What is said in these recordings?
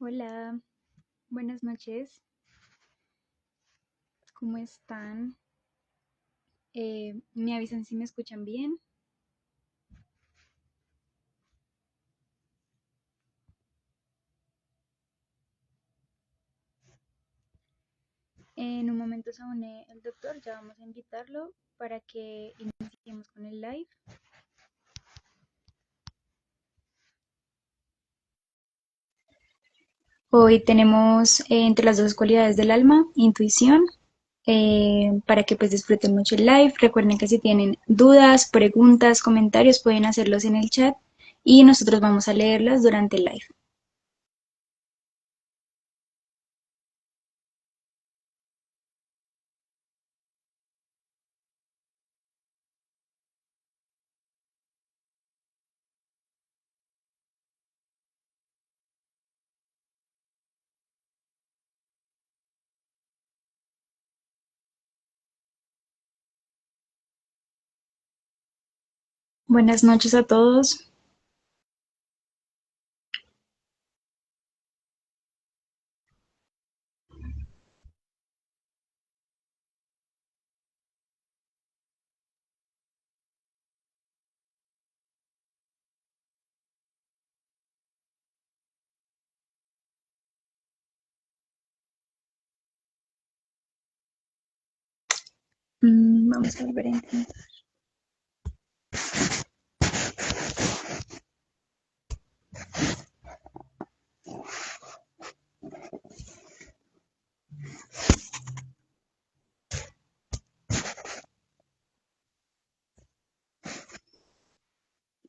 Hola, buenas noches. ¿Cómo están? ¿Me avisan si me escuchan bien? En un momento se une el doctor, ya vamos a invitarlo para que iniciemos con el live. Hoy tenemos entre las dos cualidades del alma, intuición, para que pues disfruten mucho el live. Recuerden que si tienen dudas, preguntas, comentarios, pueden hacerlos en el chat y nosotros vamos a leerlas durante el live. Buenas noches a todos. Vamos a volver a intentar.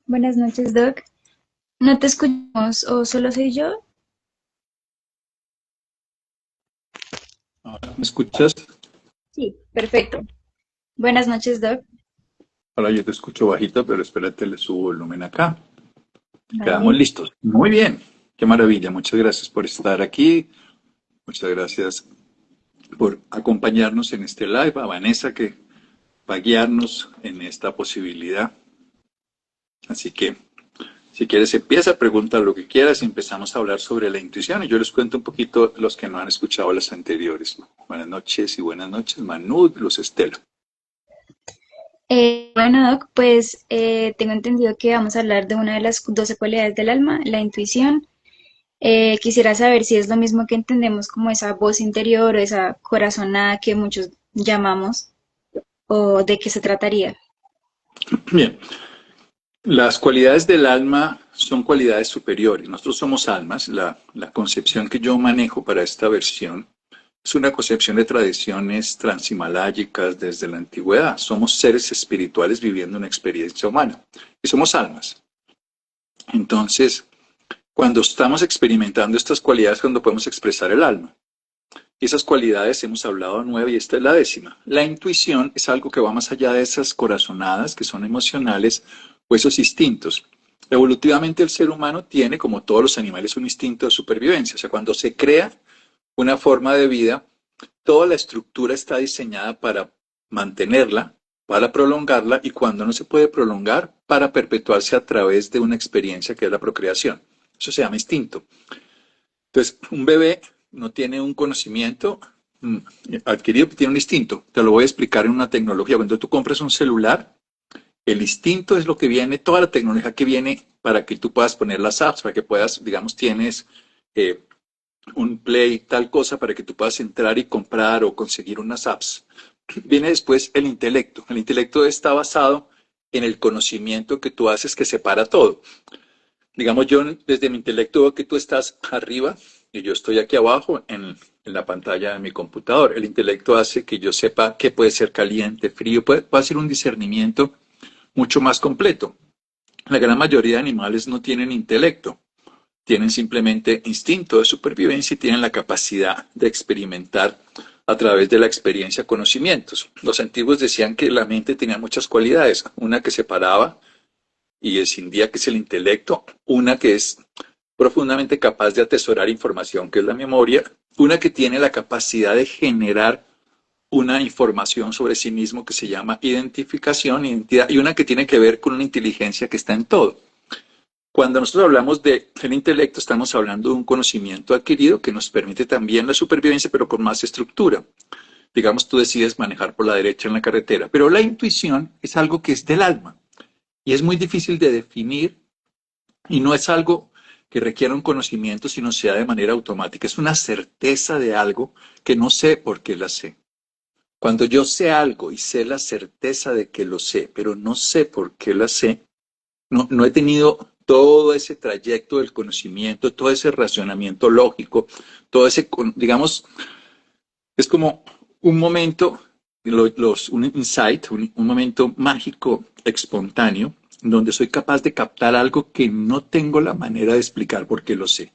Buenas noches, Doc. ¿No te escuchamos o solo soy yo? Ahora, ¿me escuchas? Sí, perfecto. Buenas noches, Doc. Ahora yo te escucho bajito, pero espérate, le subo volumen acá. Quedamos Vale. listos. Muy bien. Qué maravilla. Muchas gracias por estar aquí. Muchas gracias por acompañarnos en este live. A Vanessa que va a guiarnos en esta posibilidad. Así que, si quieres, empieza, pregunta lo que quieras y empezamos a hablar sobre la intuición. Y yo les cuento un poquito los que no han escuchado las anteriores. Buenas noches y buenas noches, Manud, Luz Estela. Bueno, Doc, pues tengo entendido que vamos a hablar de una de las 12 cualidades del alma, la intuición. Quisiera saber si es lo mismo que entendemos como esa voz interior o esa corazonada que muchos llamamos, o de qué se trataría. Bien. Las cualidades del alma son cualidades superiores. Nosotros somos almas. La concepción que yo manejo para esta versión es una concepción de tradiciones transhimalayicas desde la antigüedad. Somos seres espirituales viviendo una experiencia humana y somos almas. Entonces, cuando estamos experimentando estas cualidades, cuando podemos expresar el alma. Y esas cualidades hemos hablado 9 y esta es la 10ª. La intuición es algo que va más allá de esas corazonadas que son emocionales o esos instintos. Evolutivamente el ser humano tiene, como todos los animales, un instinto de supervivencia. O sea, cuando se crea una forma de vida, toda la estructura está diseñada para mantenerla, para prolongarla y cuando no se puede prolongar, para perpetuarse a través de una experiencia que es la procreación. Eso se llama instinto. Entonces, un bebé no tiene un conocimiento adquirido, tiene un instinto. Te lo voy a explicar en una tecnología. Cuando tú compras un celular, el instinto es lo que viene, toda la tecnología que viene para que tú puedas poner las apps, para que puedas, digamos, tienes eh, un Play, tal cosa, para que tú puedas entrar y comprar o conseguir unas apps. Viene después el intelecto. El intelecto está basado en el conocimiento que tú haces que separa todo. Digamos, yo desde mi intelecto veo que tú estás arriba y yo estoy aquí abajo en la pantalla de mi computador. El intelecto hace que yo sepa qué puede ser caliente, frío, puede hacer un discernimiento mucho más completo. La gran mayoría de animales no tienen intelecto, tienen simplemente instinto de supervivencia y tienen la capacidad de experimentar a través de la experiencia conocimientos. Los antiguos decían que la mente tenía muchas cualidades, una que separaba y escindía, que es el intelecto, una que es profundamente capaz de atesorar información, que es la memoria, una que tiene la capacidad de generar una información sobre sí mismo que se llama identificación, identidad, y una que tiene que ver con una inteligencia que está en todo. Cuando nosotros hablamos del intelecto, estamos hablando de un conocimiento adquirido que nos permite también la supervivencia, pero con más estructura. Digamos, tú decides manejar por la derecha en la carretera, pero la intuición es algo que es del alma y es muy difícil de definir y no es algo que requiera un conocimiento, sino sea de manera automática. Es una certeza de algo que no sé por qué la sé. Cuando yo sé algo y sé la certeza de que lo sé, pero no sé por qué la sé, no he tenido todo ese trayecto del conocimiento, todo ese racionamiento lógico, todo ese, digamos, es como un momento, un insight, un momento mágico, espontáneo, donde soy capaz de captar algo que no tengo la manera de explicar porque lo sé.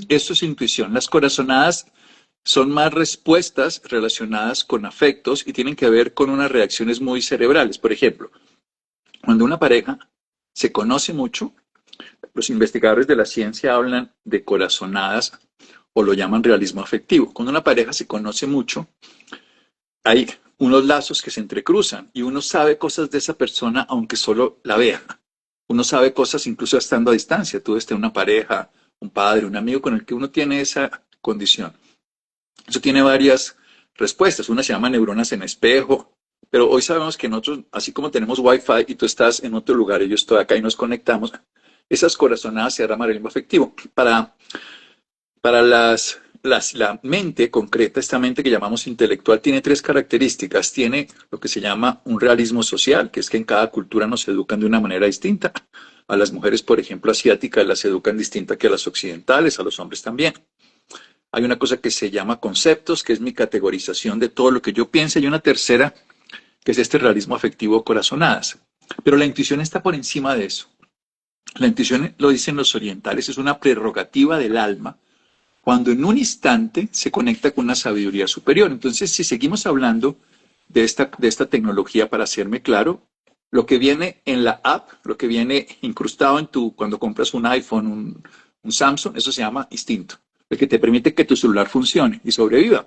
Eso es intuición. Las corazonadas son más respuestas relacionadas con afectos y tienen que ver con unas reacciones muy cerebrales. Por ejemplo, cuando una pareja se conoce mucho, los investigadores de la ciencia hablan de corazonadas o lo llaman realismo afectivo. Cuando una pareja se conoce mucho, hay unos lazos que se entrecruzan y uno sabe cosas de esa persona aunque solo la vea. Uno sabe cosas incluso estando a distancia. Tú estés una pareja, un padre, un amigo con el que uno tiene esa condición. Eso tiene varias respuestas. Una se llama neuronas en espejo, pero hoy sabemos que nosotros, así como tenemos Wi-Fi y tú estás en otro lugar y yo estoy acá y nos conectamos, esas corazonadas se llama realismo afectivo. Para la mente concreta, esta mente que llamamos intelectual, tiene tres características. Tiene lo que se llama un realismo social, que es que en cada cultura nos educan de una manera distinta. A las mujeres, por ejemplo, asiáticas, las educan distinta que a las occidentales, a los hombres también. Hay una cosa que se llama conceptos, que es mi categorización de todo lo que yo pienso, y una tercera, que es este realismo afectivo corazonadas. Pero la intuición está por encima de eso. La intuición, lo dicen los orientales, es una prerrogativa del alma cuando en un instante se conecta con una sabiduría superior. Entonces, si seguimos hablando de esta tecnología, para hacerme claro, lo que viene en la app, lo que viene incrustado en cuando compras un iPhone, un Samsung, eso se llama instinto, el que te permite que tu celular funcione y sobreviva,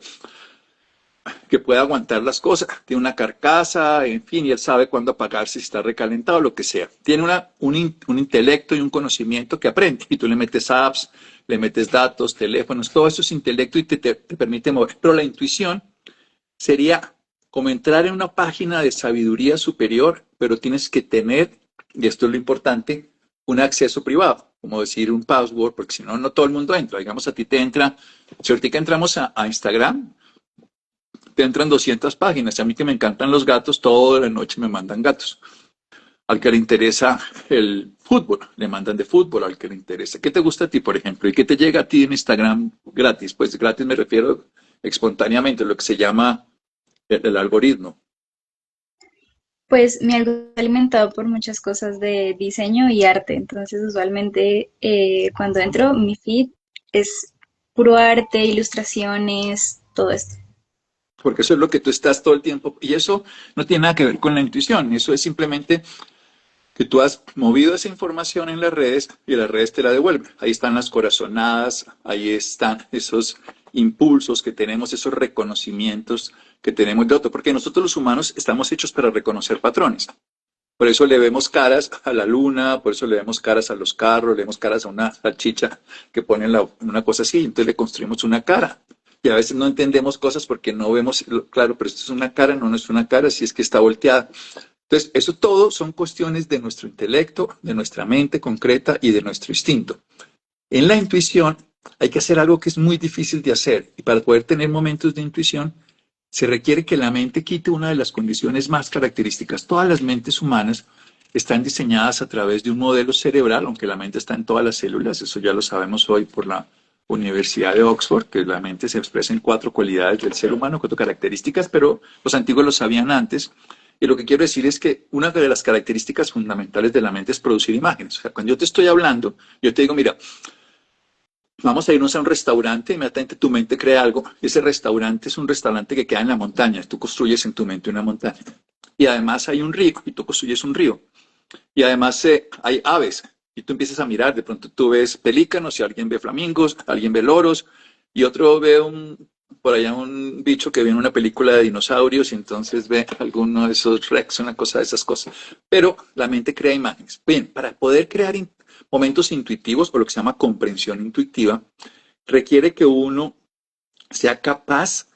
que pueda aguantar las cosas. Tiene una carcasa, en fin, y él sabe cuándo apagarse, si está recalentado, lo que sea. Tiene un intelecto y un conocimiento que aprende. Y tú le metes apps, le metes datos, teléfonos, todo eso es intelecto y te permite mover. Pero la intuición sería como entrar en una página de sabiduría superior, pero tienes que tener, y esto es lo importante, un acceso privado, como decir un password, porque si no, no todo el mundo entra. Digamos, a ti te entra, si ahorita entramos a Instagram, te entran 200 páginas. A mí que me encantan los gatos, toda la noche me mandan gatos. Al que le interesa el fútbol, le mandan de fútbol, al que le interesa. ¿Qué te gusta a ti, por ejemplo? ¿Y qué te llega a ti en Instagram gratis? Pues gratis me refiero espontáneamente, lo que se llama el algoritmo. Pues mi algoritmo está alimentado por muchas cosas de diseño y arte, entonces usualmente cuando entro mi feed es puro arte, ilustraciones, todo esto. Porque eso es lo que tú estás todo el tiempo. Y eso no tiene nada que ver con la intuición. Eso es simplemente que tú has movido esa información en las redes y las redes te la devuelven. Ahí están las corazonadas, ahí están esos impulsos que tenemos, esos reconocimientos que tenemos de otro, porque nosotros los humanos estamos hechos para reconocer patrones. Por eso le vemos caras a la luna, por eso le vemos caras a los carros, le vemos caras a una salchicha que ponen una cosa así, entonces le construimos una cara. Y a veces no entendemos cosas porque no vemos, claro, pero esto es una cara, no es una cara, si es que está volteada. Entonces, eso todo son cuestiones de nuestro intelecto, de nuestra mente concreta y de nuestro instinto. En la intuición hay que hacer algo que es muy difícil de hacer y para poder tener momentos de intuición se requiere que la mente quite una de las condiciones más características. Todas las mentes humanas están diseñadas a través de un modelo cerebral, aunque la mente está en todas las células, eso ya lo sabemos hoy por la Universidad de Oxford, que la mente se expresa en 4 cualidades del ser humano, 4 características, pero los antiguos lo sabían antes. Y lo que quiero decir es que una de las características fundamentales de la mente es producir imágenes. O sea, cuando yo te estoy hablando, yo te digo, mira, vamos a irnos a un restaurante, inmediatamente tu mente crea algo. Ese restaurante es un restaurante que queda en la montaña. Tú construyes en tu mente una montaña. Y además hay un río, y tú construyes un río. Y además hay aves, y tú empiezas a mirar. De pronto tú ves pelícanos, y alguien ve flamingos, alguien ve loros, y otro ve por allá un bicho que ve en una película de dinosaurios, y entonces ve alguno de esos Rex, una cosa de esas cosas. Pero la mente crea imágenes. Bien, para poder crear momentos intuitivos o lo que se llama comprensión intuitiva, requiere que uno sea capaz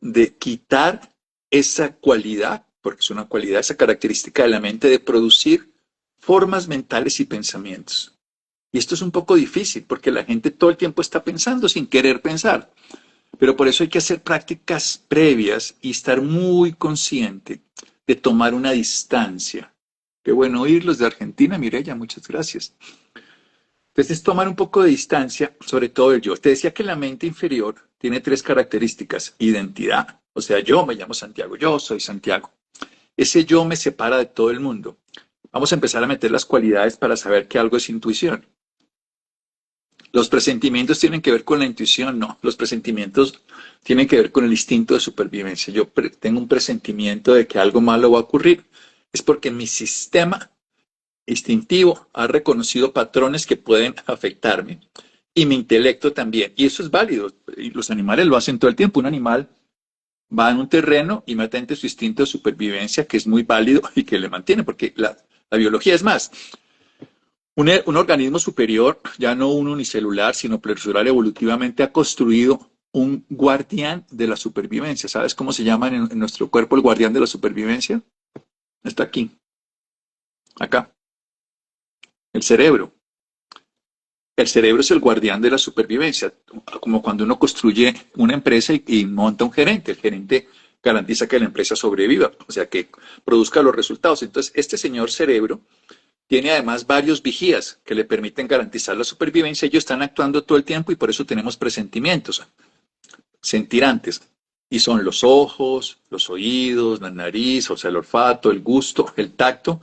de quitar esa cualidad, porque es una cualidad, esa característica de la mente de producir formas mentales y pensamientos. Y esto es un poco difícil porque la gente todo el tiempo está pensando sin querer pensar. Pero por eso hay que hacer prácticas previas y estar muy consciente de tomar una distancia. Qué bueno oírlos de Argentina, Mireya, muchas gracias. Entonces, tomar un poco de distancia, sobre todo el yo. Te decía que la mente inferior tiene tres características. Identidad, o sea, yo me llamo Santiago, yo soy Santiago. Ese yo me separa de todo el mundo. Vamos a empezar a meter las cualidades para saber que algo es intuición. Los presentimientos tienen que ver con la intuición, no. Los presentimientos tienen que ver con el instinto de supervivencia. Yo tengo un presentimiento de que algo malo va a ocurrir. Es porque mi sistema instintivo ha reconocido patrones que pueden afectarme y mi intelecto también. Y eso es válido. Y los animales lo hacen todo el tiempo. Un animal va en un terreno y mata ante su instinto de supervivencia, que es muy válido y que le mantiene, porque la biología es más. Un organismo superior, ya no un unicelular, sino pluricelular evolutivamente, ha construido un guardián de la supervivencia. ¿Sabes cómo se llama en nuestro cuerpo el guardián de la supervivencia? Está aquí, acá, el cerebro. El cerebro es el guardián de la supervivencia, como cuando uno construye una empresa y monta un gerente. El gerente garantiza que la empresa sobreviva, o sea, que produzca los resultados. Entonces, este señor cerebro tiene además varios vigías que le permiten garantizar la supervivencia. Ellos están actuando todo el tiempo y por eso tenemos presentimientos, sentirantes. Y son los ojos, los oídos, la nariz, o sea, el olfato, el gusto, el tacto,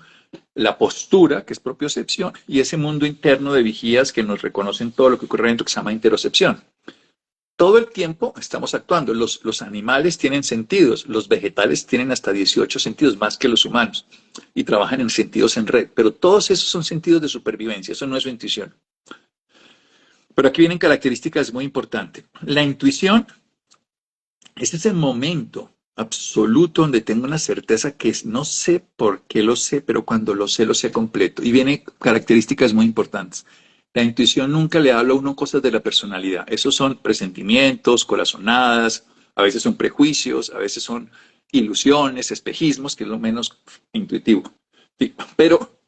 la postura, que es propiocepción, y ese mundo interno de vigías que nos reconocen todo lo que ocurre dentro, que se llama interocepción. Todo el tiempo estamos actuando. Los animales tienen sentidos, los vegetales tienen hasta 18 sentidos, más que los humanos, y trabajan en sentidos en red, pero todos esos son sentidos de supervivencia, eso no es su intuición. Pero aquí vienen características muy importantes. La intuición, ese es el momento absoluto donde tengo una certeza que no sé por qué lo sé, pero cuando lo sé completo. Y vienen características muy importantes. La intuición nunca le habla a uno cosas de la personalidad. Esos son presentimientos, corazonadas, a veces son prejuicios, a veces son ilusiones, espejismos, que es lo menos intuitivo. Sí, pero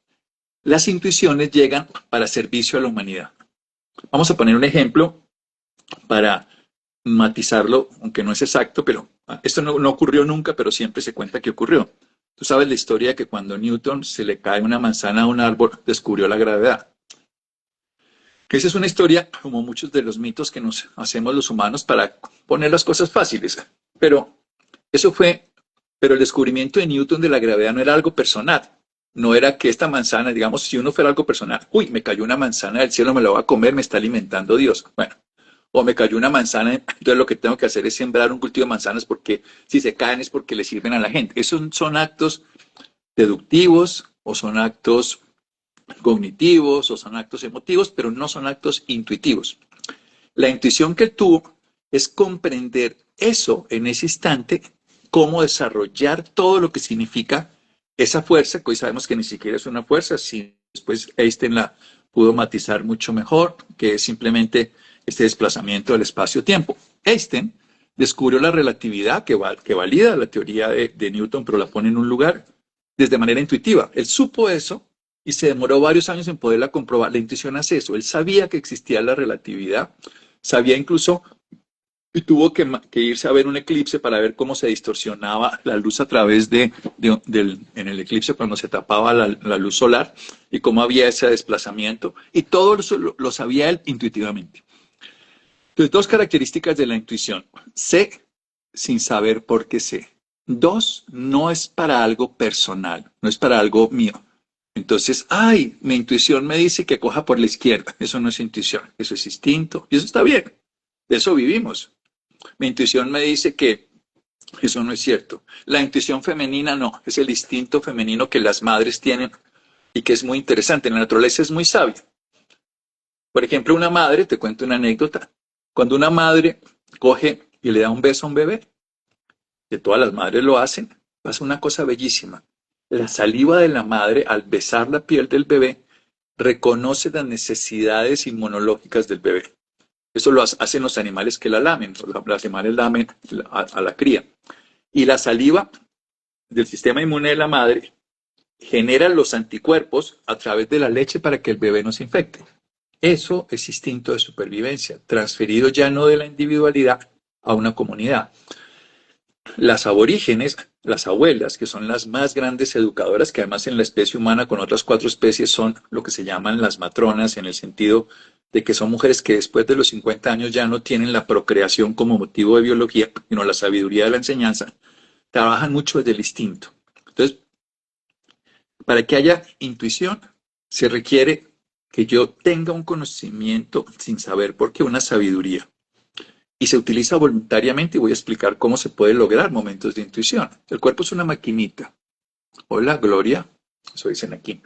las intuiciones llegan para servicio a la humanidad. Vamos a poner un ejemplo para matizarlo, aunque no es exacto, pero esto no ocurrió nunca, pero siempre se cuenta que ocurrió. Tú sabes la historia que cuando Newton se le cae una manzana a un árbol, descubrió la gravedad. Esa es una historia, como muchos de los mitos que nos hacemos los humanos para poner las cosas fáciles. Pero pero el descubrimiento de Newton de la gravedad no era algo personal. No era que esta manzana, digamos, si uno fuera algo personal, uy, me cayó una manzana del cielo, me la voy a comer, me está alimentando Dios. Bueno, o me cayó una manzana, entonces lo que tengo que hacer es sembrar un cultivo de manzanas porque si se caen es porque le sirven a la gente. Esos son actos deductivos o son actos cognitivos o son actos emotivos, pero no son actos intuitivos. La intuición que él tuvo es comprender eso en ese instante, cómo desarrollar todo lo que significa esa fuerza, que hoy sabemos que ni siquiera es una fuerza, si después Einstein la pudo matizar mucho mejor, que es simplemente este desplazamiento del espacio-tiempo. Einstein descubrió la relatividad que valida la teoría de Newton, pero la pone en un lugar desde manera intuitiva. Él supo eso y se demoró varios años en poderla comprobar. La intuición hace eso. Él sabía que existía la relatividad, sabía incluso y tuvo que irse a ver un eclipse para ver cómo se distorsionaba la luz a través en el eclipse cuando se tapaba la luz solar y cómo había ese desplazamiento. Y todo eso lo sabía él intuitivamente. Entonces, dos características de la intuición. Sé sin saber por qué sé. Dos, no es para algo personal, no es para algo mío. Entonces, ay, mi intuición me dice que coja por la izquierda. Eso no es intuición, eso es instinto. Y eso está bien, de eso vivimos. Mi intuición me dice que eso no es cierto. La intuición femenina no, es el instinto femenino que las madres tienen y que es muy interesante. La naturaleza es muy sabia. Por ejemplo, una madre, te cuento una anécdota. Cuando una madre coge y le da un beso a un bebé, que todas las madres lo hacen, pasa una cosa bellísima. La saliva de la madre, al besar la piel del bebé, reconoce las necesidades inmunológicas del bebé. Eso lo hacen los animales que la lamen. Los animales lamen a la cría. Y la saliva del sistema inmune de la madre genera los anticuerpos a través de la leche para que el bebé no se infecte. Eso es instinto de supervivencia, transferido ya no de la individualidad a una comunidad. Las aborígenes, las abuelas, que son las más grandes educadoras, que además en la especie humana con otras 4 especies son lo que se llaman las matronas, en el sentido de que son mujeres que después de los 50 años ya no tienen la procreación como motivo de biología, sino la sabiduría de la enseñanza, trabajan mucho desde el instinto. Entonces, para que haya intuición, se requiere que yo tenga un conocimiento sin saber por qué, una sabiduría. Y se utiliza voluntariamente y voy a explicar cómo se puede lograr momentos de intuición. El cuerpo es una maquinita. Hola, Gloria. Eso dicen aquí.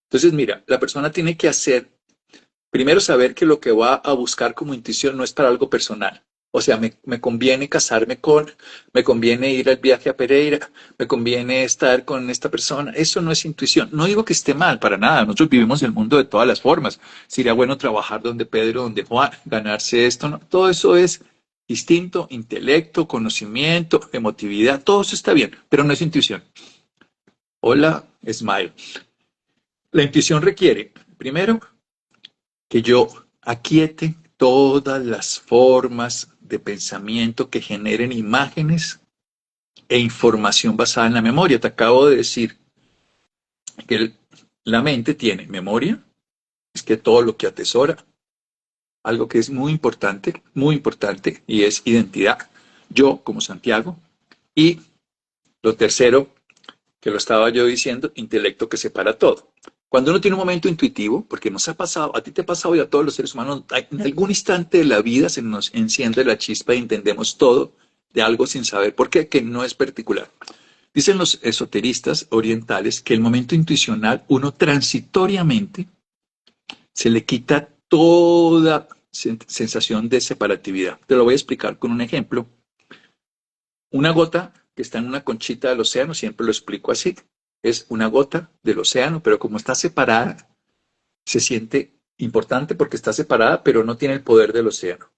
Entonces, mira, la persona tiene que primero saber que lo que va a buscar como intuición no es para algo personal. O sea, me conviene me conviene ir al viaje a Pereira, me conviene estar con esta persona. Eso no es intuición. No digo que esté mal, para nada. Nosotros vivimos el mundo de todas las formas. Sería bueno trabajar donde Pedro, donde Juan, ganarse esto, ¿no? Todo eso es instinto, intelecto, conocimiento, emotividad. Todo eso está bien, pero no es intuición. Hola, Smile. La intuición requiere, primero, que yo aquiete todas las formas de pensamiento que generen imágenes e información basada en la memoria. Te acabo de decir que la mente tiene memoria, es que todo lo que atesora, algo que es muy importante, y es identidad. Yo como Santiago. Y lo tercero, que lo estaba yo diciendo, intelecto que separa todo. Cuando uno tiene un momento intuitivo, porque nos ha pasado, a ti te ha pasado y a todos los seres humanos, en algún instante de la vida se nos enciende la chispa y entendemos todo de algo sin saber por qué, que no es particular. Dicen los esoteristas orientales que el momento intuicional, uno transitoriamente se le quita toda sensación de separatividad. Te lo voy a explicar con un ejemplo. Una gota que está en una conchita del océano, siempre lo explico así, es una gota del océano, pero como está separada, se siente importante porque está separada, pero no tiene el poder del océano.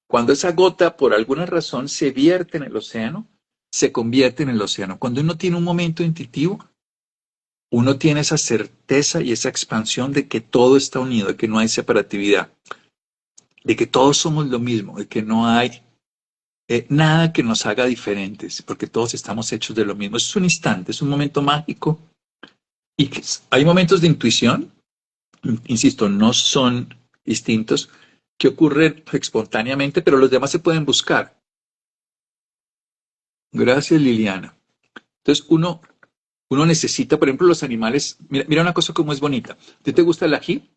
Cuando esa gota, por alguna razón, se vierte en el océano, se convierte en el océano. Cuando uno tiene un momento intuitivo, uno tiene esa certeza y esa expansión de que todo está unido, de que no hay separatividad, de que todos somos lo mismo, de que no hay nada que nos haga diferentes, porque todos estamos hechos de lo mismo. Es un instante, es un momento mágico. Y hay momentos de intuición, insisto, no son distintos, que ocurren espontáneamente, pero los demás se pueden buscar. Gracias, Liliana. Entonces, uno necesita, por ejemplo, los animales. Mira una cosa como es bonita. ¿A ti te gusta el ají?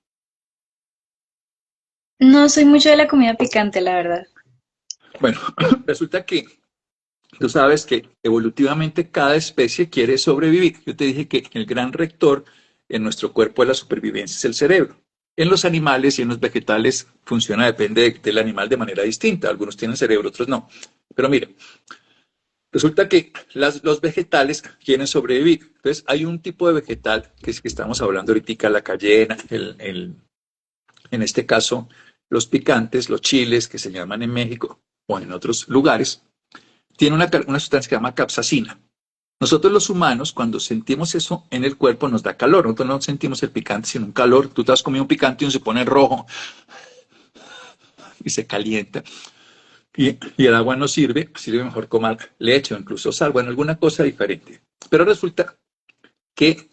No soy mucho de la comida picante, la verdad. Bueno, resulta que tú sabes que evolutivamente cada especie quiere sobrevivir. Yo te dije que el gran rector en nuestro cuerpo de la supervivencia es el cerebro. En los animales y en los vegetales funciona, depende del animal de manera distinta. Algunos tienen cerebro, otros no. Pero mira, resulta que los vegetales quieren sobrevivir. Entonces hay un tipo de vegetal que es que estamos hablando ahorita, la cayena, en este caso los picantes, los chiles que se llaman en México o en otros lugares, tiene una sustancia que se llama capsaicina. Nosotros los humanos, cuando sentimos eso en el cuerpo, nos da calor. Nosotros no sentimos el picante, sino un calor. Tú te has comido un picante y uno se pone rojo y se calienta. Y el agua no sirve mejor tomar leche o incluso sal, bueno, alguna cosa diferente. Pero resulta que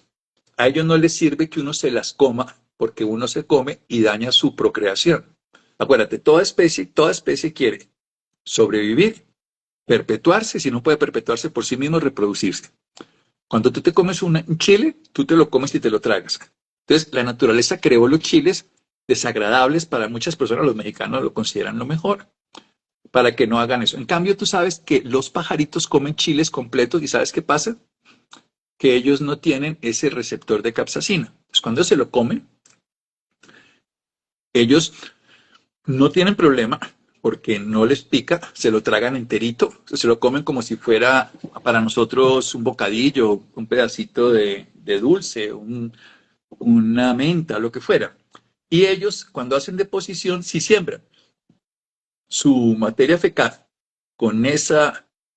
a ellos no les sirve que uno se las coma, porque uno se come y daña su procreación. Acuérdate, toda especie quiere sobrevivir, perpetuarse, si no puede perpetuarse por sí mismo, reproducirse. Cuando tú te comes un chile, tú te lo comes y te lo tragas. Entonces, la naturaleza creó los chiles desagradables para muchas personas, los mexicanos lo consideran lo mejor, para que no hagan eso. En cambio, tú sabes que los pajaritos comen chiles completos y ¿sabes qué pasa? Que ellos no tienen ese receptor de capsaicina. Pues cuando se lo comen, ellos no tienen problema porque no les pica, se lo tragan enterito, se lo comen como si fuera para nosotros un bocadillo, un pedacito de dulce, una menta, lo que fuera. Y ellos, cuando hacen deposición, sí siembran su materia fecal con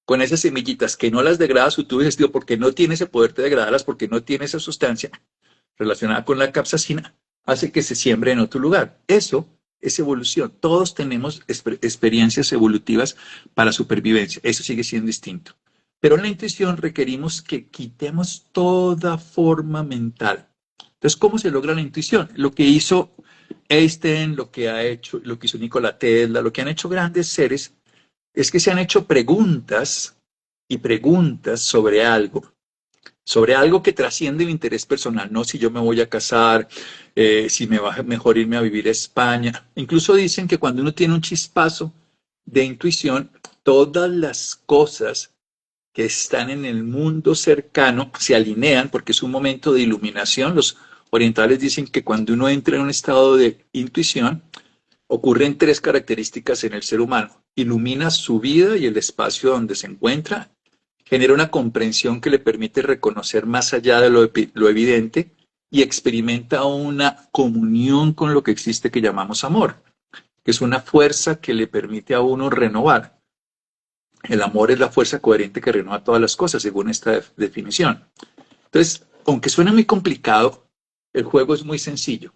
con esas semillitas que no las degrada su tubo digestivo porque no tiene ese poder de degradarlas, porque no tiene esa sustancia relacionada con la capsacina, hace que se siembre en otro lugar. Eso es evolución. Todos tenemos experiencias evolutivas para supervivencia. Eso sigue siendo distinto. Pero en la intuición requerimos que quitemos toda forma mental. Entonces, ¿cómo se logra la intuición? Lo que hizo Einstein, lo que ha hecho, lo que hizo Nikola Tesla, lo que han hecho grandes seres, es que se han hecho preguntas y preguntas sobre algo que trasciende el interés personal, no si yo me voy a casar, si me va mejor irme a vivir a España. Incluso dicen que cuando uno tiene un chispazo de intuición, todas las cosas que están en el mundo cercano se alinean porque es un momento de iluminación. Los orientales dicen que cuando uno entra en un estado de intuición, ocurren tres características en el ser humano. Ilumina su vida y el espacio donde se encuentra, genera una comprensión que le permite reconocer más allá de lo evidente y experimenta una comunión con lo que existe que llamamos amor, que es una fuerza que le permite a uno renovar. El amor es la fuerza coherente que renueva todas las cosas, según esta definición. Entonces, aunque suene muy complicado, el juego es muy sencillo.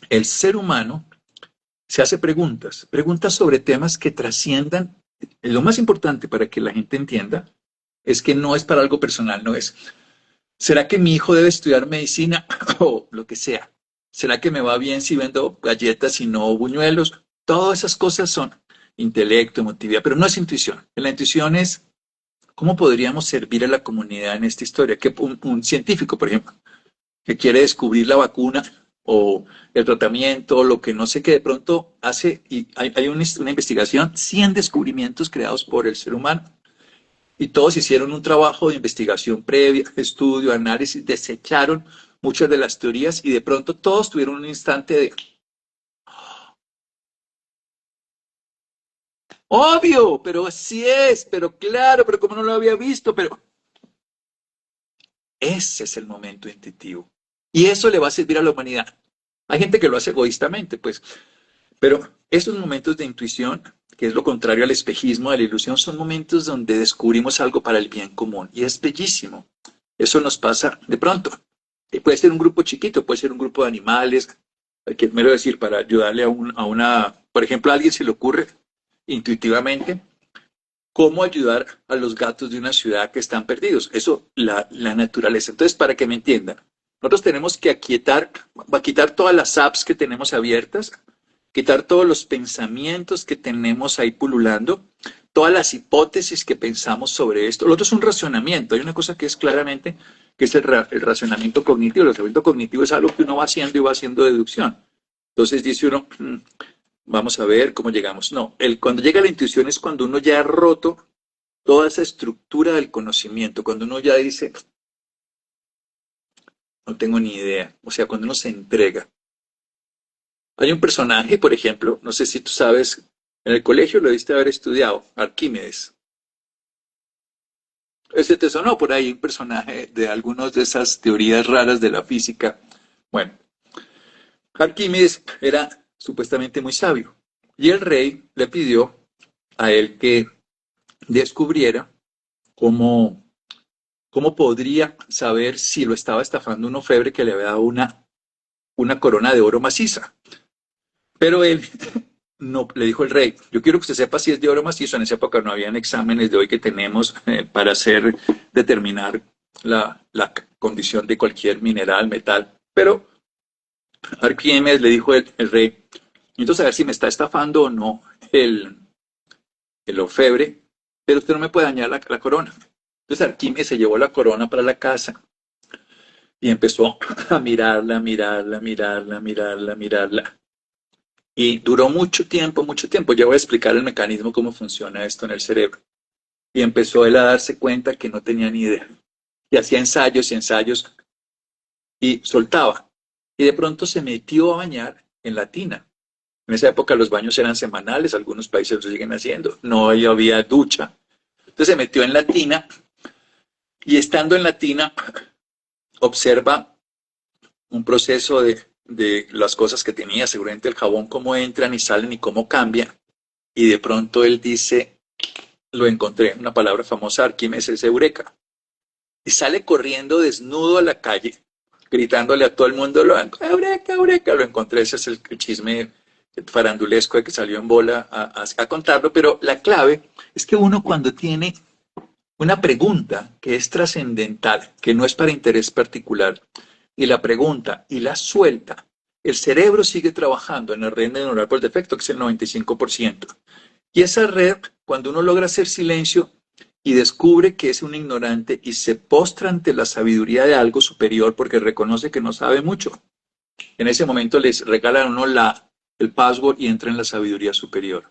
El ser humano se hace preguntas sobre temas que trasciendan. Lo más importante para que la gente entienda es que no es para algo personal, no es, ¿será que mi hijo debe estudiar medicina o lo que sea? ¿Será que me va bien si vendo galletas y no buñuelos? Todas esas cosas son intelecto, emotividad, pero no es intuición. La intuición es cómo podríamos servir a la comunidad en esta historia. Que un científico, por ejemplo, que quiere descubrir la vacuna o el tratamiento, lo que no sé qué de pronto hace, y hay una investigación, 100 descubrimientos creados por el ser humano, y todos hicieron un trabajo de investigación previa, estudio, análisis, desecharon muchas de las teorías y de pronto todos tuvieron un instante de, obvio, pero así es, pero claro, pero como no lo había visto, pero ese es el momento intuitivo. Y eso le va a servir a la humanidad. Hay gente que lo hace egoístamente, pues, pero esos momentos de intuición, que es lo contrario al espejismo, a la ilusión, son momentos donde descubrimos algo para el bien común. Y es bellísimo. Eso nos pasa de pronto. Y puede ser un grupo chiquito, puede ser un grupo de animales, que me lo decir, para ayudarle a una, por ejemplo, a alguien se le ocurre intuitivamente cómo ayudar a los gatos de una ciudad que están perdidos. Eso, la naturaleza. Entonces, para que me entiendan, nosotros tenemos que quitar todas las apps que tenemos abiertas, quitar todos los pensamientos que tenemos ahí pululando, todas las hipótesis que pensamos sobre esto. Lo otro es un razonamiento. Hay una cosa que es claramente, que es el razonamiento cognitivo. El razonamiento cognitivo es algo que uno va haciendo y va haciendo deducción. Entonces dice uno, vamos a ver cómo llegamos. No, cuando llega la intuición es cuando uno ya ha roto toda esa estructura del conocimiento, cuando uno ya dice, no tengo ni idea. O sea, cuando uno se entrega. Hay un personaje, por ejemplo, no sé si tú sabes, en el colegio lo debiste haber estudiado, Arquímedes. Ese te sonó por ahí un personaje de algunas de esas teorías raras de la física. Bueno, Arquímedes era supuestamente muy sabio y el rey le pidió a él que descubriera cómo, cómo podría saber si lo estaba estafando un orfebre que le había dado una corona de oro maciza. Pero él no, le dijo el rey, yo quiero que usted sepa si es de oro macizo. En esa época no habían exámenes de hoy que tenemos para determinar la condición de cualquier mineral, metal. Pero Arquímedes le dijo el rey, entonces a ver si me está estafando o no el orfebre, pero usted no me puede dañar la corona. Entonces Arquímedes se llevó la corona para la casa y empezó a mirarla, mirarla, mirarla, mirarla, mirarla. Y duró mucho tiempo, mucho tiempo. Ya voy a explicar el mecanismo, cómo funciona esto en el cerebro. Y empezó él a darse cuenta que no tenía ni idea. Y hacía ensayos y ensayos y soltaba. Y de pronto se metió a bañar en la tina. En esa época los baños eran semanales, algunos países lo siguen haciendo. No había ducha. Entonces se metió en la tina y estando en la tina observa un proceso de las cosas que tenía, seguramente el jabón, cómo entran y salen y cómo cambian. Y de pronto él dice, lo encontré, una palabra famosa, Arquímedes es eureka. Y sale corriendo desnudo a la calle, gritándole a todo el mundo, eureka, eureka, lo encontré, ese es el chisme farandulesco de que salió en bola a contarlo, pero la clave es que uno cuando tiene una pregunta que es trascendental, que no es para interés particular, y la pregunta y la suelta, el cerebro sigue trabajando en la red neuronal por defecto, que es el 95%. Y esa red, cuando uno logra hacer silencio y descubre que es un ignorante y se postra ante la sabiduría de algo superior porque reconoce que no sabe mucho, en ese momento les regalan a uno el password y entra en la sabiduría superior.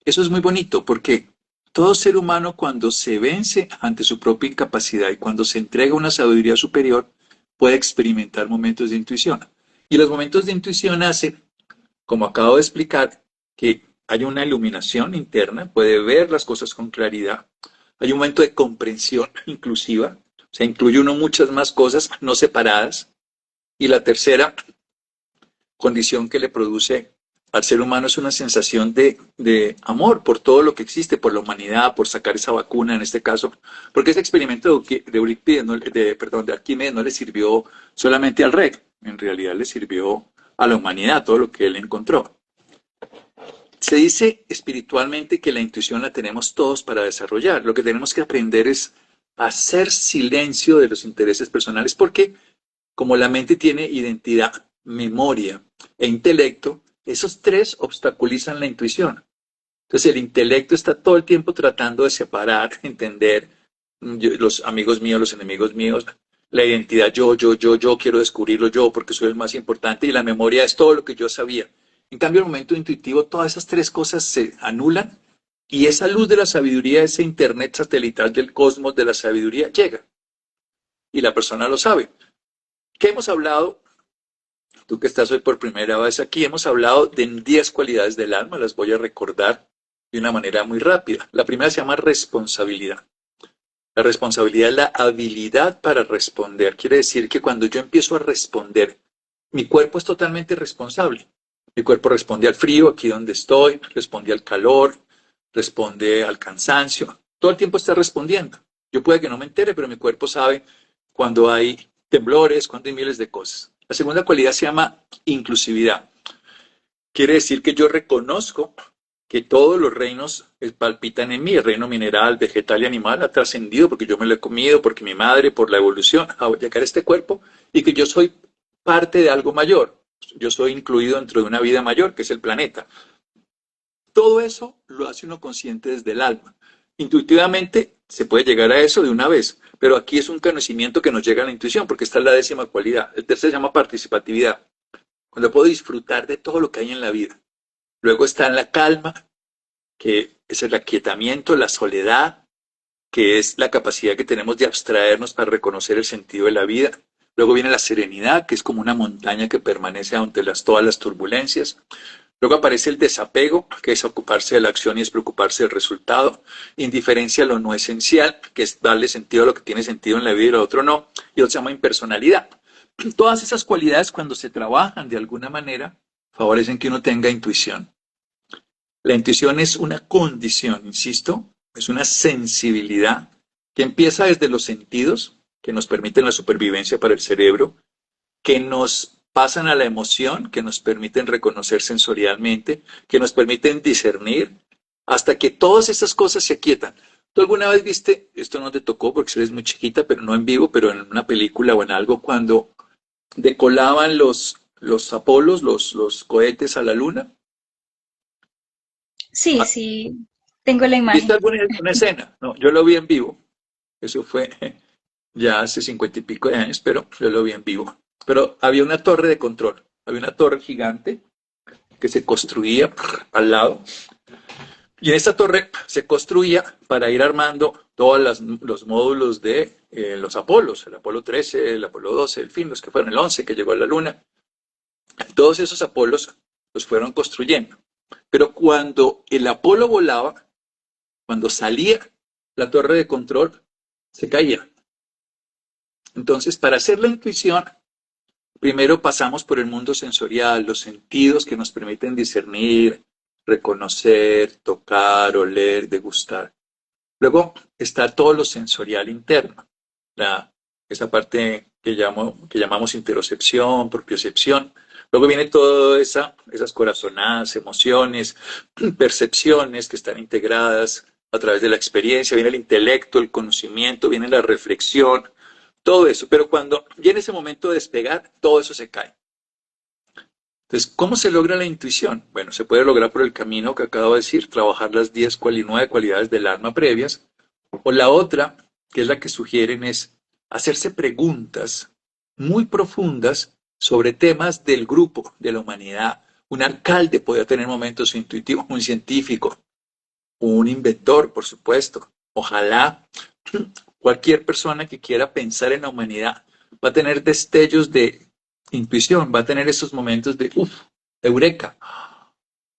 Eso es muy bonito porque todo ser humano cuando se vence ante su propia incapacidad y cuando se entrega a una sabiduría superior puede experimentar momentos de intuición. Y los momentos de intuición hacen, como acabo de explicar, que hay una iluminación interna, puede ver las cosas con claridad. Hay un momento de comprensión inclusiva, o sea, incluye uno muchas más cosas no separadas. Y la tercera condición que le produce al ser humano es una sensación de amor por todo lo que existe, por la humanidad, por sacar esa vacuna en este caso, porque ese experimento de Eurípides, de Arquímedes no le sirvió solamente al rey, en realidad le sirvió a la humanidad, todo lo que él encontró. Se dice espiritualmente que la intuición la tenemos todos para desarrollar. Lo que tenemos que aprender es hacer silencio de los intereses personales, porque como la mente tiene identidad, memoria e intelecto, esos tres obstaculizan la intuición. Entonces el intelecto está todo el tiempo tratando de separar, entender los amigos míos, los enemigos míos, la identidad yo quiero descubrirlo yo porque soy el más importante y la memoria es todo lo que yo sabía. En cambio, el momento intuitivo, todas esas tres cosas se anulan y esa luz de la sabiduría, ese internet satelital del cosmos de la sabiduría llega y la persona lo sabe. ¿Qué hemos hablado? Tú que estás hoy por primera vez aquí, hemos hablado de 10 cualidades del alma, las voy a recordar de una manera muy rápida. La primera se llama responsabilidad. La responsabilidad es la habilidad para responder. Quiere decir que cuando yo empiezo a responder, mi cuerpo es totalmente responsable. Mi cuerpo responde al frío, aquí donde estoy, responde al calor, responde al cansancio. Todo el tiempo está respondiendo. Yo puede que no me entere, pero mi cuerpo sabe cuando hay temblores, cuando hay miles de cosas. La segunda cualidad se llama inclusividad. Quiere decir que yo reconozco que todos los reinos palpitan en mí. El reino mineral, vegetal y animal ha trascendido porque yo me lo he comido, porque mi madre, por la evolución, a llegar a este cuerpo, y que yo soy parte de algo mayor. Yo soy incluido dentro de una vida mayor, que es el planeta. Todo eso lo hace uno consciente desde el alma. Intuitivamente se puede llegar a eso de una vez, pero aquí es un conocimiento que nos llega a la intuición, porque esta es la décima cualidad. El tercer se llama participatividad, cuando puedo disfrutar de todo lo que hay en la vida. Luego está la calma, que es el aquietamiento, la soledad, que es la capacidad que tenemos de abstraernos para reconocer el sentido de la vida. Luego viene la serenidad, que es como una montaña que permanece ante todas las turbulencias. Luego aparece el desapego, que es ocuparse de la acción y es preocuparse del resultado. Indiferencia a lo no esencial, que es darle sentido a lo que tiene sentido en la vida y lo otro no. Y otro se llama impersonalidad. Todas esas cualidades, cuando se trabajan de alguna manera, favorecen que uno tenga intuición. La intuición es una condición, insisto, es una sensibilidad que empieza desde los sentidos, que nos permiten la supervivencia para el cerebro, que nos pasan a la emoción, que nos permiten reconocer sensorialmente, que nos permiten discernir, hasta que todas esas cosas se aquietan. ¿Tú alguna vez viste, esto no te tocó porque eres muy chiquita, pero no en vivo, pero en una película o en algo, cuando decolaban los Apolos, los cohetes a la luna? Sí, sí, tengo la ¿Viste imagen. alguna escena? No, yo lo vi en vivo. Eso fue ya hace 50 y pico de años, pero yo lo vi en vivo. Pero había una torre de control, había una torre gigante que se construía al lado. Y en esta torre se construía para ir armando todos los módulos de los Apolos, el Apolo 13, el Apolo 12, el fin, los que fueron el 11 que llegó a la Luna. Todos esos Apolos los fueron construyendo. Pero cuando el Apolo volaba, cuando salía la torre de control, se caía. Entonces, para hacer la intuición, Primero pasamos por el mundo sensorial, los sentidos que nos permiten discernir, reconocer, tocar, oler, degustar. Luego está todo lo sensorial interno, esa parte que llamamos interocepción, propiocepción. Luego viene todas esas corazonadas, emociones, percepciones que están integradas a través de la experiencia. Viene el intelecto, el conocimiento, viene la reflexión, todo eso. Pero cuando viene ese momento de despegar, todo eso se cae. Entonces, ¿cómo se logra la intuición? Bueno, se puede lograr por el camino que acabo de decir, trabajar las 9 cualidades del alma previas. O la otra, que es la que sugieren, es hacerse preguntas muy profundas sobre temas del grupo, de la humanidad. Un alcalde puede tener momentos intuitivos, un científico, un inventor, por supuesto. Ojalá cualquier persona que quiera pensar en la humanidad va a tener destellos de intuición, va a tener esos momentos de, eureka,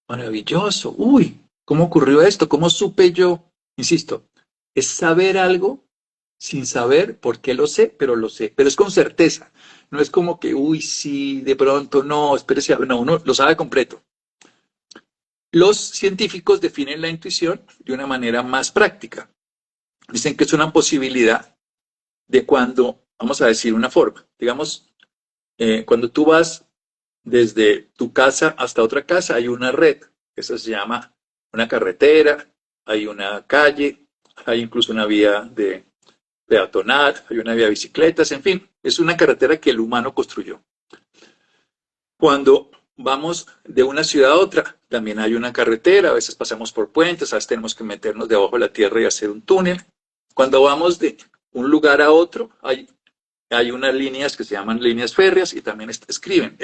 maravilloso, uy, ¿cómo ocurrió esto? ¿Cómo supe yo? Insisto, es saber algo sin saber por qué lo sé, pero es con certeza. No es como que, uy, sí, de pronto, no, espérese, no, uno lo sabe completo. Los científicos definen la intuición de una manera más práctica. Dicen que es una posibilidad de cuando, vamos a decir una forma, digamos, cuando tú vas desde tu casa hasta otra casa, hay una red, eso se llama una carretera, hay una calle, hay incluso una vía de peatonal, hay una vía de bicicletas, en fin, es una carretera que el humano construyó. Cuando vamos de una ciudad a otra, también hay una carretera, a veces pasamos por puentes, a veces tenemos que meternos debajo de la tierra y hacer un túnel. Cuando vamos de un lugar a otro, hay unas líneas que se llaman líneas férreas y también escriben,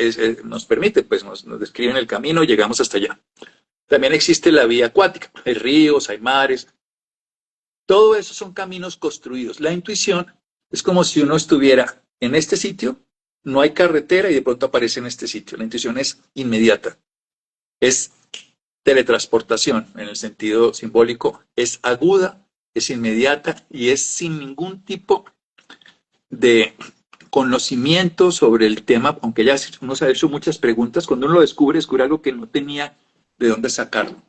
nos permite, pues nos describen el camino, llegamos hasta allá. También existe la vía acuática, hay ríos, hay mares, todo eso son caminos construidos. La intuición es como si uno estuviera en este sitio, no hay carretera y de pronto aparece en este sitio. La intuición es inmediata, es teletransportación en el sentido simbólico, es aguda, es inmediata y es sin ningún tipo de conocimiento sobre el tema, aunque ya uno se ha hecho muchas preguntas, cuando uno lo descubre algo que no tenía de dónde sacarlo.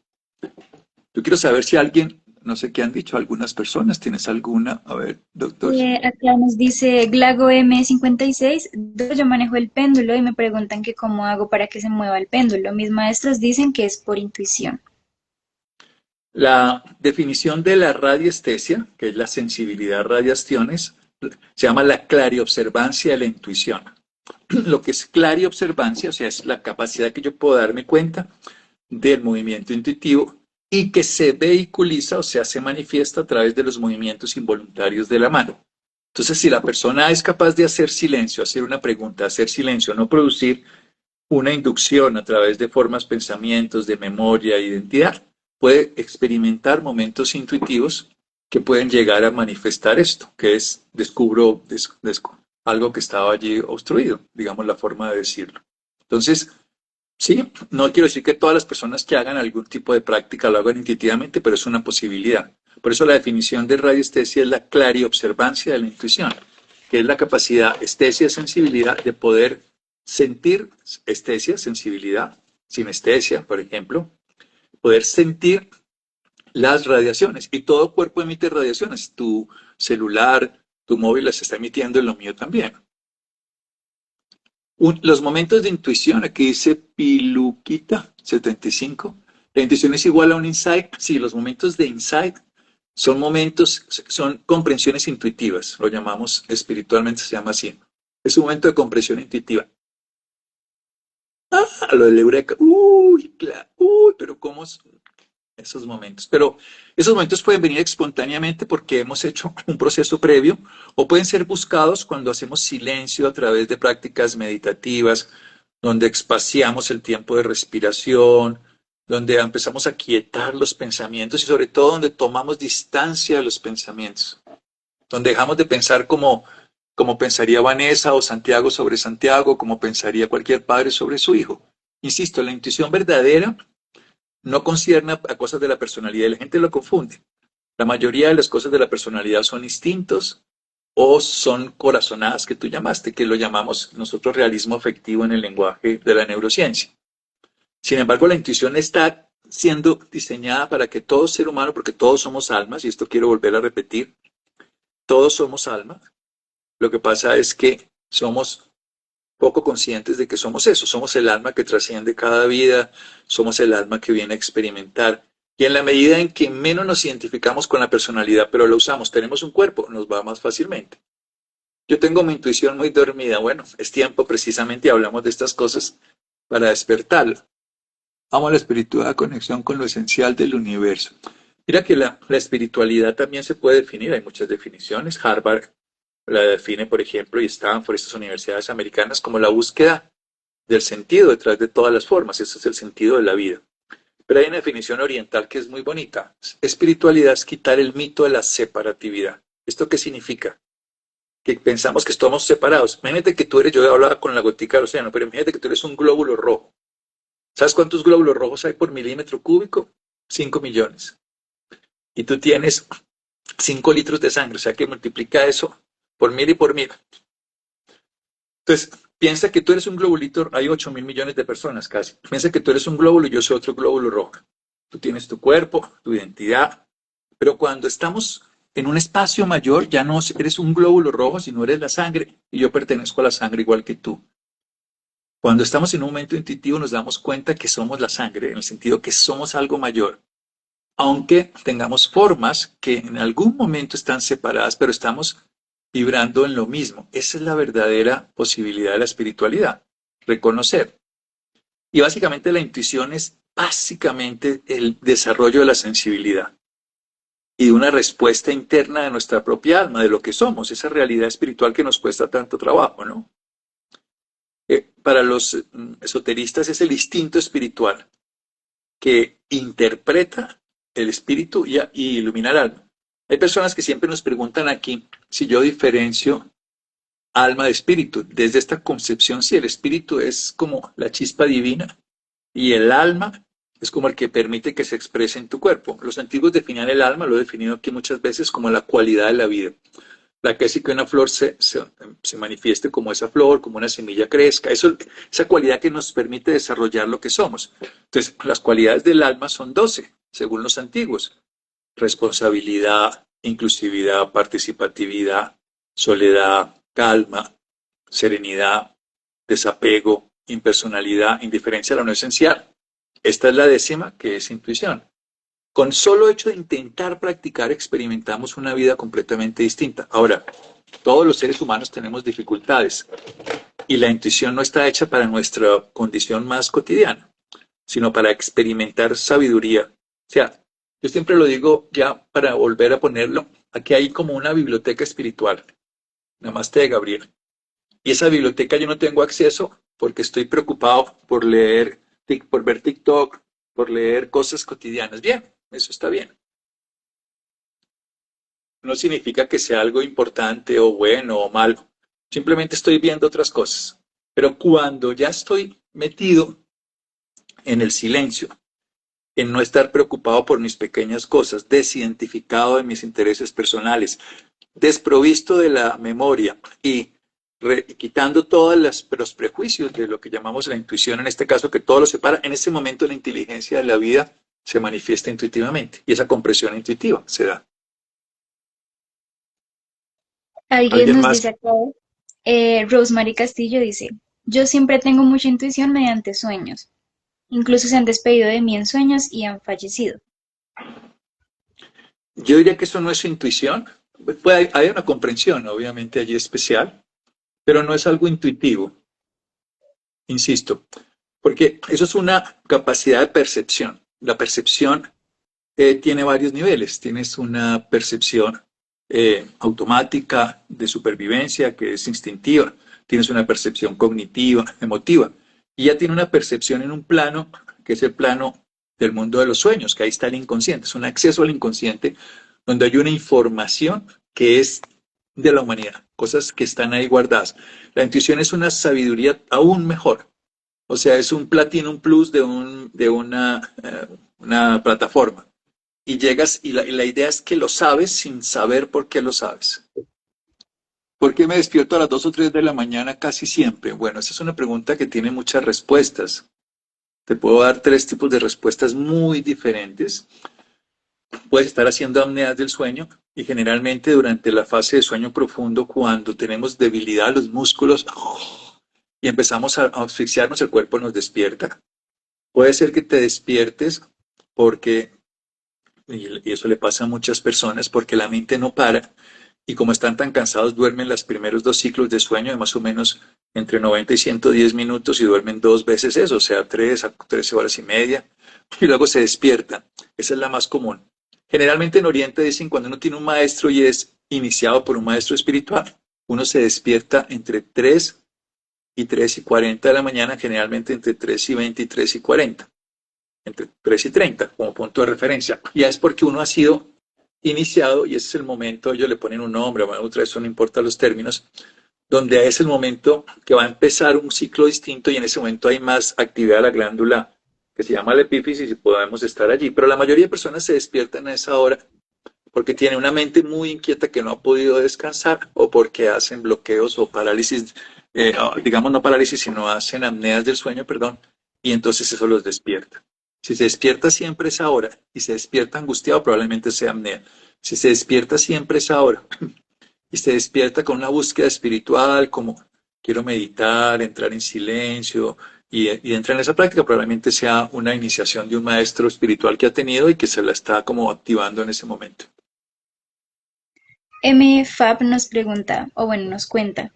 Yo quiero saber si alguien, no sé qué han dicho algunas personas, ¿tienes alguna? A ver, doctor. Acá nos dice Glago M56, yo manejo el péndulo y me preguntan que cómo hago para que se mueva el péndulo. Mis maestros dicen que es por intuición. La definición de la radiestesia, que es la sensibilidad a radiaciones, se llama la clariobservancia de la intuición. Lo que es clariobservancia, o sea, es la capacidad que yo puedo darme cuenta del movimiento intuitivo y que se vehiculiza, o sea, se manifiesta a través de los movimientos involuntarios de la mano. Entonces, si la persona es capaz de hacer silencio, hacer una pregunta, hacer silencio, no producir una inducción a través de formas, pensamientos, de memoria, identidad, puede experimentar momentos intuitivos que pueden llegar a manifestar esto, que es descubro algo que estaba allí obstruido, digamos la forma de decirlo. Entonces, sí, no quiero decir que todas las personas que hagan algún tipo de práctica lo hagan intuitivamente, pero es una posibilidad. Por eso la definición de radiestesia es la clariobservancia de la intuición, que es la capacidad, estesia, sensibilidad, de poder sentir, estesia, sensibilidad, sinestesia, por ejemplo, poder sentir las radiaciones. Y todo cuerpo emite radiaciones. Tu celular, tu móvil las está emitiendo y lo mío también. Los momentos de intuición, aquí dice Piluquita 75. La intuición es igual a un insight. Sí, los momentos de insight son momentos, son comprensiones intuitivas. Lo llamamos espiritualmente, se llama así. Es un momento de comprensión intuitiva. Lo del eureka. Uy, pero ¿cómo esos momentos? Pero esos momentos pueden venir espontáneamente porque hemos hecho un proceso previo o pueden ser buscados cuando hacemos silencio a través de prácticas meditativas, donde espaciamos el tiempo de respiración, donde empezamos a quietar los pensamientos y sobre todo donde tomamos distancia de los pensamientos, donde dejamos de pensar como pensaría Vanessa o Santiago sobre Santiago, como pensaría cualquier padre sobre su hijo. Insisto, la intuición verdadera no concierne a cosas de la personalidad y la gente lo confunde. La mayoría de las cosas de la personalidad son instintos, o son corazonadas que tú llamaste, que lo llamamos nosotros realismo afectivo en el lenguaje de la neurociencia. Sin embargo, la intuición está siendo diseñada para que todo ser humano, porque todos somos almas, y esto quiero volver a repetir, todos somos almas. Lo que pasa es que somos poco conscientes de que somos eso, somos el alma que trasciende cada vida, somos el alma que viene a experimentar. Y en la medida en que menos nos identificamos con la personalidad, pero lo usamos, tenemos un cuerpo, nos va más fácilmente. Yo tengo mi intuición muy dormida. Bueno, es tiempo precisamente y hablamos de estas cosas para despertarla. Amo la espiritual conexión con lo esencial del universo. Mira que la espiritualidad también se puede definir, hay muchas definiciones. Harvard la define, por ejemplo, y Stanford, estas universidades americanas, como la búsqueda del sentido detrás de todas las formas. Ese es el sentido de la vida. Pero hay una definición oriental que es muy bonita. Espiritualidad es quitar el mito de la separatividad. ¿Esto qué significa? Que pensamos que estamos separados. Imagínate que tú eres, yo hablaba con la gotica del océano, pero imagínate que tú eres un glóbulo rojo. ¿Sabes cuántos glóbulos rojos hay por milímetro cúbico? 5 millones. Y tú tienes 5 litros de sangre, o sea que multiplica eso por mil y por mil. Entonces, piensa que tú eres un globulito, hay 8.000 millones de personas casi. Piensa que tú eres un glóbulo y yo soy otro glóbulo rojo. Tú tienes tu cuerpo, tu identidad, pero cuando estamos en un espacio mayor, ya no eres un glóbulo rojo, sino eres la sangre, y yo pertenezco a la sangre igual que tú. Cuando estamos en un momento intuitivo nos damos cuenta que somos la sangre, en el sentido que somos algo mayor, aunque tengamos formas que en algún momento están separadas, pero estamos vibrando en lo mismo. Esa es la verdadera posibilidad de la espiritualidad, reconocer. Y básicamente la intuición es básicamente el desarrollo de la sensibilidad y de una respuesta interna de nuestra propia alma, de lo que somos, esa realidad espiritual que nos cuesta tanto trabajo, ¿no? Para los esoteristas es el instinto espiritual que interpreta el espíritu y ilumina el alma. Hay personas que siempre nos preguntan aquí si yo diferencio alma de espíritu. Desde esta concepción, si el espíritu es como la chispa divina y el alma es como el que permite que se exprese en tu cuerpo. Los antiguos definían el alma, lo he definido aquí muchas veces, como la cualidad de la vida. La que hace que una flor se manifieste como esa flor, como una semilla crezca, esa cualidad que nos permite desarrollar lo que somos. Entonces, las cualidades del alma son 12, según los antiguos. Responsabilidad, inclusividad, participatividad, soledad, calma, serenidad, desapego, impersonalidad, indiferencia a lo no esencial. Esta es la 10ª, que es intuición. Con solo hecho de intentar practicar, experimentamos una vida completamente distinta. Ahora, todos los seres humanos tenemos dificultades y la intuición no está hecha para nuestra condición más cotidiana, sino para experimentar sabiduría. O sea, yo siempre lo digo ya para volver a ponerlo, aquí hay como una biblioteca espiritual, Namaste de Gabriel. Y esa biblioteca yo no tengo acceso porque estoy preocupado por leer, por ver TikTok, por leer cosas cotidianas. Bien, eso está bien. No significa que sea algo importante o bueno o malo. Simplemente estoy viendo otras cosas. Pero cuando ya estoy metido en el silencio, en no estar preocupado por mis pequeñas cosas, desidentificado de mis intereses personales, desprovisto de la memoria y quitando todos los prejuicios de lo que llamamos la intuición, en este caso que todo lo separa, en ese momento la inteligencia de la vida se manifiesta intuitivamente y esa compresión intuitiva se da. Alguien ¿Alguien nos más? dice acá, Rosemary Castillo dice, yo siempre tengo mucha intuición mediante sueños. Incluso se han despedido de mí en sueños y han fallecido. Yo diría que eso no es intuición. Hay una comprensión, obviamente, allí especial, pero no es algo intuitivo, insisto, porque eso es una capacidad de percepción. La percepción tiene varios niveles. Tienes una percepción automática de supervivencia, que es instintiva. Tienes una percepción cognitiva, emotiva. Y ya tiene una percepción en un plano, que es el plano del mundo de los sueños, que ahí está el inconsciente. Es un acceso al inconsciente donde hay una información que es de la humanidad, cosas que están ahí guardadas. La intuición es una sabiduría aún mejor. O sea, es un Platinum Plus de una plataforma y llegas y la idea es que lo sabes sin saber por qué lo sabes. ¿Por qué me despierto a las 2 o 3 de la mañana casi siempre? Bueno, esa es una pregunta que tiene muchas respuestas. Te puedo dar tres tipos de respuestas muy diferentes. Puedes estar haciendo apneas del sueño y generalmente durante la fase de sueño profundo, cuando tenemos debilidad a los músculos y empezamos a asfixiarnos, el cuerpo nos despierta. Puede ser que te despiertes porque, y eso le pasa a muchas personas, porque la mente no para y como están tan cansados duermen los primeros dos ciclos de sueño de más o menos entre 90 y 110 minutos y duermen dos veces eso, o sea, 3 a 13 horas y media, y luego se despiertan. Esa es la más común. Generalmente en Oriente dicen cuando uno tiene un maestro y es iniciado por un maestro espiritual, uno se despierta entre 3 y 3 y 40 de la mañana, generalmente entre 3 y 20 y 3 y 40, entre 3 y 30 como punto de referencia. Ya es porque uno ha sido iniciado y ese es el momento, ellos le ponen un nombre, bueno, otra vez no importa los términos, donde es el momento que va a empezar un ciclo distinto y en ese momento hay más actividad de la glándula que se llama la epífisis y podemos estar allí. Pero la mayoría de personas se despiertan a esa hora porque tienen una mente muy inquieta que no ha podido descansar o porque hacen bloqueos o parálisis, digamos no parálisis, sino hacen apneas del sueño, perdón, y entonces eso los despierta. Si se despierta siempre esa hora y se despierta angustiado, probablemente sea apnea. Si se despierta siempre esa hora y se despierta con una búsqueda espiritual, como quiero meditar, entrar en silencio y entrar en esa práctica, probablemente sea una iniciación de un maestro espiritual que ha tenido y que se la está como activando en ese momento. MFAB nos pregunta, o bueno, nos cuenta.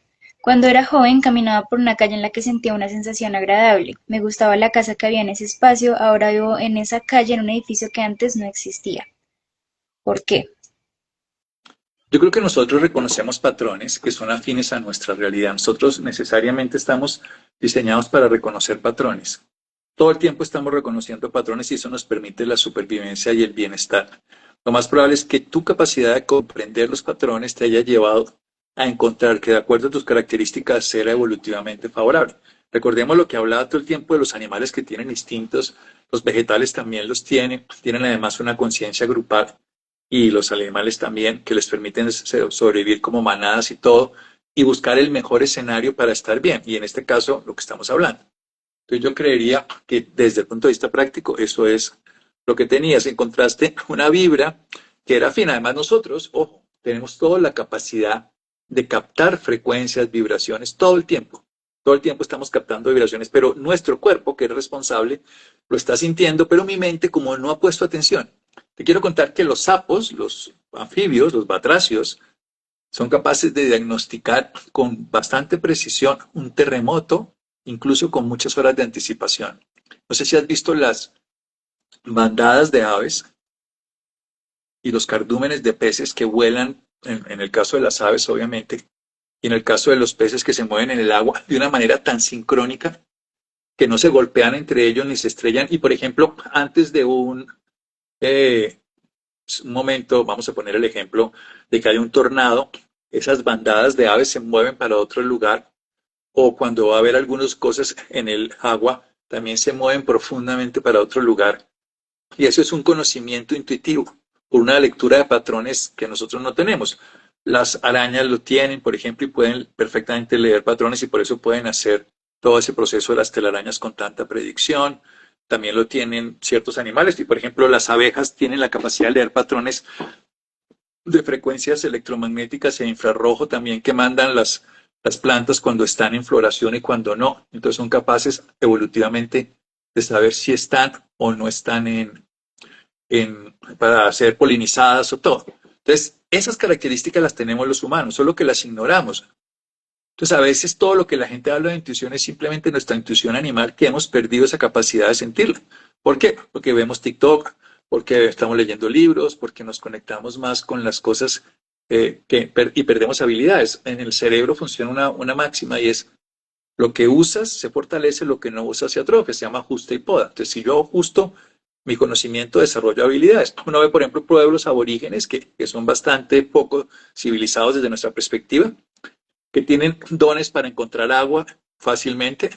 Cuando era joven caminaba por una calle en la que sentía una sensación agradable. Me gustaba la casa que había en ese espacio, ahora vivo en esa calle en un edificio que antes no existía. ¿Por qué? Yo creo que nosotros reconocemos patrones que son afines a nuestra realidad. Nosotros necesariamente estamos diseñados para reconocer patrones. Todo el tiempo estamos reconociendo patrones y eso nos permite la supervivencia y el bienestar. Lo más probable es que tu capacidad de comprender los patrones te haya llevado a encontrar que de acuerdo a tus características era evolutivamente favorable. Recordemos lo que hablaba todo el tiempo de los animales que tienen instintos, los vegetales también los tienen además una conciencia grupal y los animales también que les permiten sobrevivir como manadas y todo y buscar el mejor escenario para estar bien. Y en este caso, lo que estamos hablando. Entonces yo creería que desde el punto de vista práctico eso es lo que tenías. Encontraste una vibra que era fina. Además nosotros, ojo, tenemos toda la capacidad de captar frecuencias, vibraciones todo el tiempo. Todo el tiempo estamos captando vibraciones, pero nuestro cuerpo, que es responsable, lo está sintiendo, pero mi mente como no ha puesto atención. Te quiero contar que los sapos, los anfibios, los batracios, son capaces de diagnosticar con bastante precisión un terremoto, incluso con muchas horas de anticipación. No sé si has visto las bandadas de aves y los cardúmenes de peces que vuelan, en el caso de las aves obviamente, y en el caso de los peces que se mueven en el agua de una manera tan sincrónica que no se golpean entre ellos ni se estrellan. Y por ejemplo, antes de eh, un momento, vamos a poner el ejemplo de que hay un tornado, esas bandadas de aves se mueven para otro lugar o cuando va a haber algunas cosas en el agua, también se mueven profundamente para otro lugar. Y eso es un conocimiento intuitivo, por una lectura de patrones que nosotros no tenemos. Las arañas lo tienen, por ejemplo, y pueden perfectamente leer patrones y por eso pueden hacer todo ese proceso de las telarañas con tanta predicción. También lo tienen ciertos animales y, por ejemplo, las abejas tienen la capacidad de leer patrones de frecuencias electromagnéticas e infrarrojo también que mandan las plantas cuando están en floración y cuando no. Entonces son capaces evolutivamente de saber si están o no están para ser polinizadas o todo. Entonces, esas características las tenemos los humanos, solo que las ignoramos. Entonces, a veces todo lo que la gente habla de intuición es simplemente nuestra intuición animal que hemos perdido esa capacidad de sentirla. ¿Por qué? Porque vemos TikTok, porque estamos leyendo libros, porque nos conectamos más con las cosas y perdemos habilidades. En el cerebro funciona una máxima y es lo que usas se fortalece, lo que no usas se atrofia, se llama ajuste y poda. Entonces, si yo ajusto mi conocimiento, desarrollo habilidades. Uno ve, por ejemplo, pueblos aborígenes que son bastante poco civilizados desde nuestra perspectiva, que tienen dones para encontrar agua fácilmente.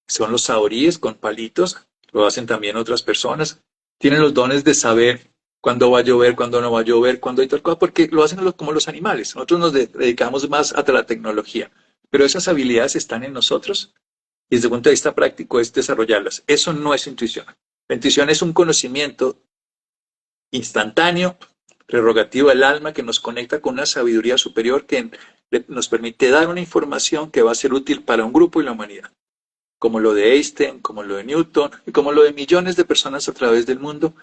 Son los saoríes con palitos, lo hacen también otras personas. Tienen los dones de saber cuándo va a llover, cuándo no va a llover, cuándo hay tal cosa, porque lo hacen como los animales. Nosotros nos dedicamos más a la tecnología, pero esas habilidades están en nosotros y desde el punto de vista práctico es desarrollarlas. Eso no es intuición. La intuición es un conocimiento instantáneo, prerrogativo del alma que nos conecta con una sabiduría superior que nos permite dar una información que va a ser útil para un grupo y la humanidad, como lo de Einstein, como lo de Newton y como lo de millones de personas a través del mundo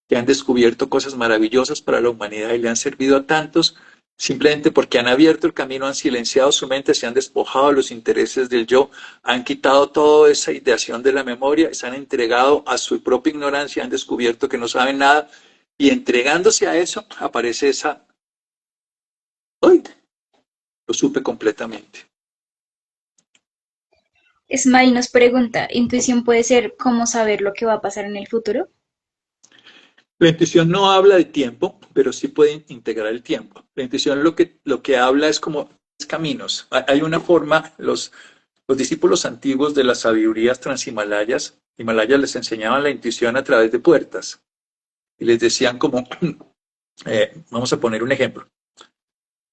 que han descubierto cosas maravillosas para la humanidad y le han servido a tantos simplemente porque han abierto el camino, han silenciado su mente, se han despojado de los intereses del yo, han quitado toda esa ideación de la memoria, se han entregado a su propia ignorancia, han descubierto que no saben nada y entregándose a eso aparece esa, ¡ay! Lo supe completamente. Smile nos pregunta, ¿intuición puede ser cómo saber lo que va a pasar en el futuro? La intuición no habla de tiempo, pero sí puede integrar el tiempo. La intuición lo que habla es como caminos. Hay una forma, los discípulos antiguos de las sabidurías transhimalayas, Himalayas les enseñaban la intuición a través de puertas y les decían como, vamos a poner un ejemplo,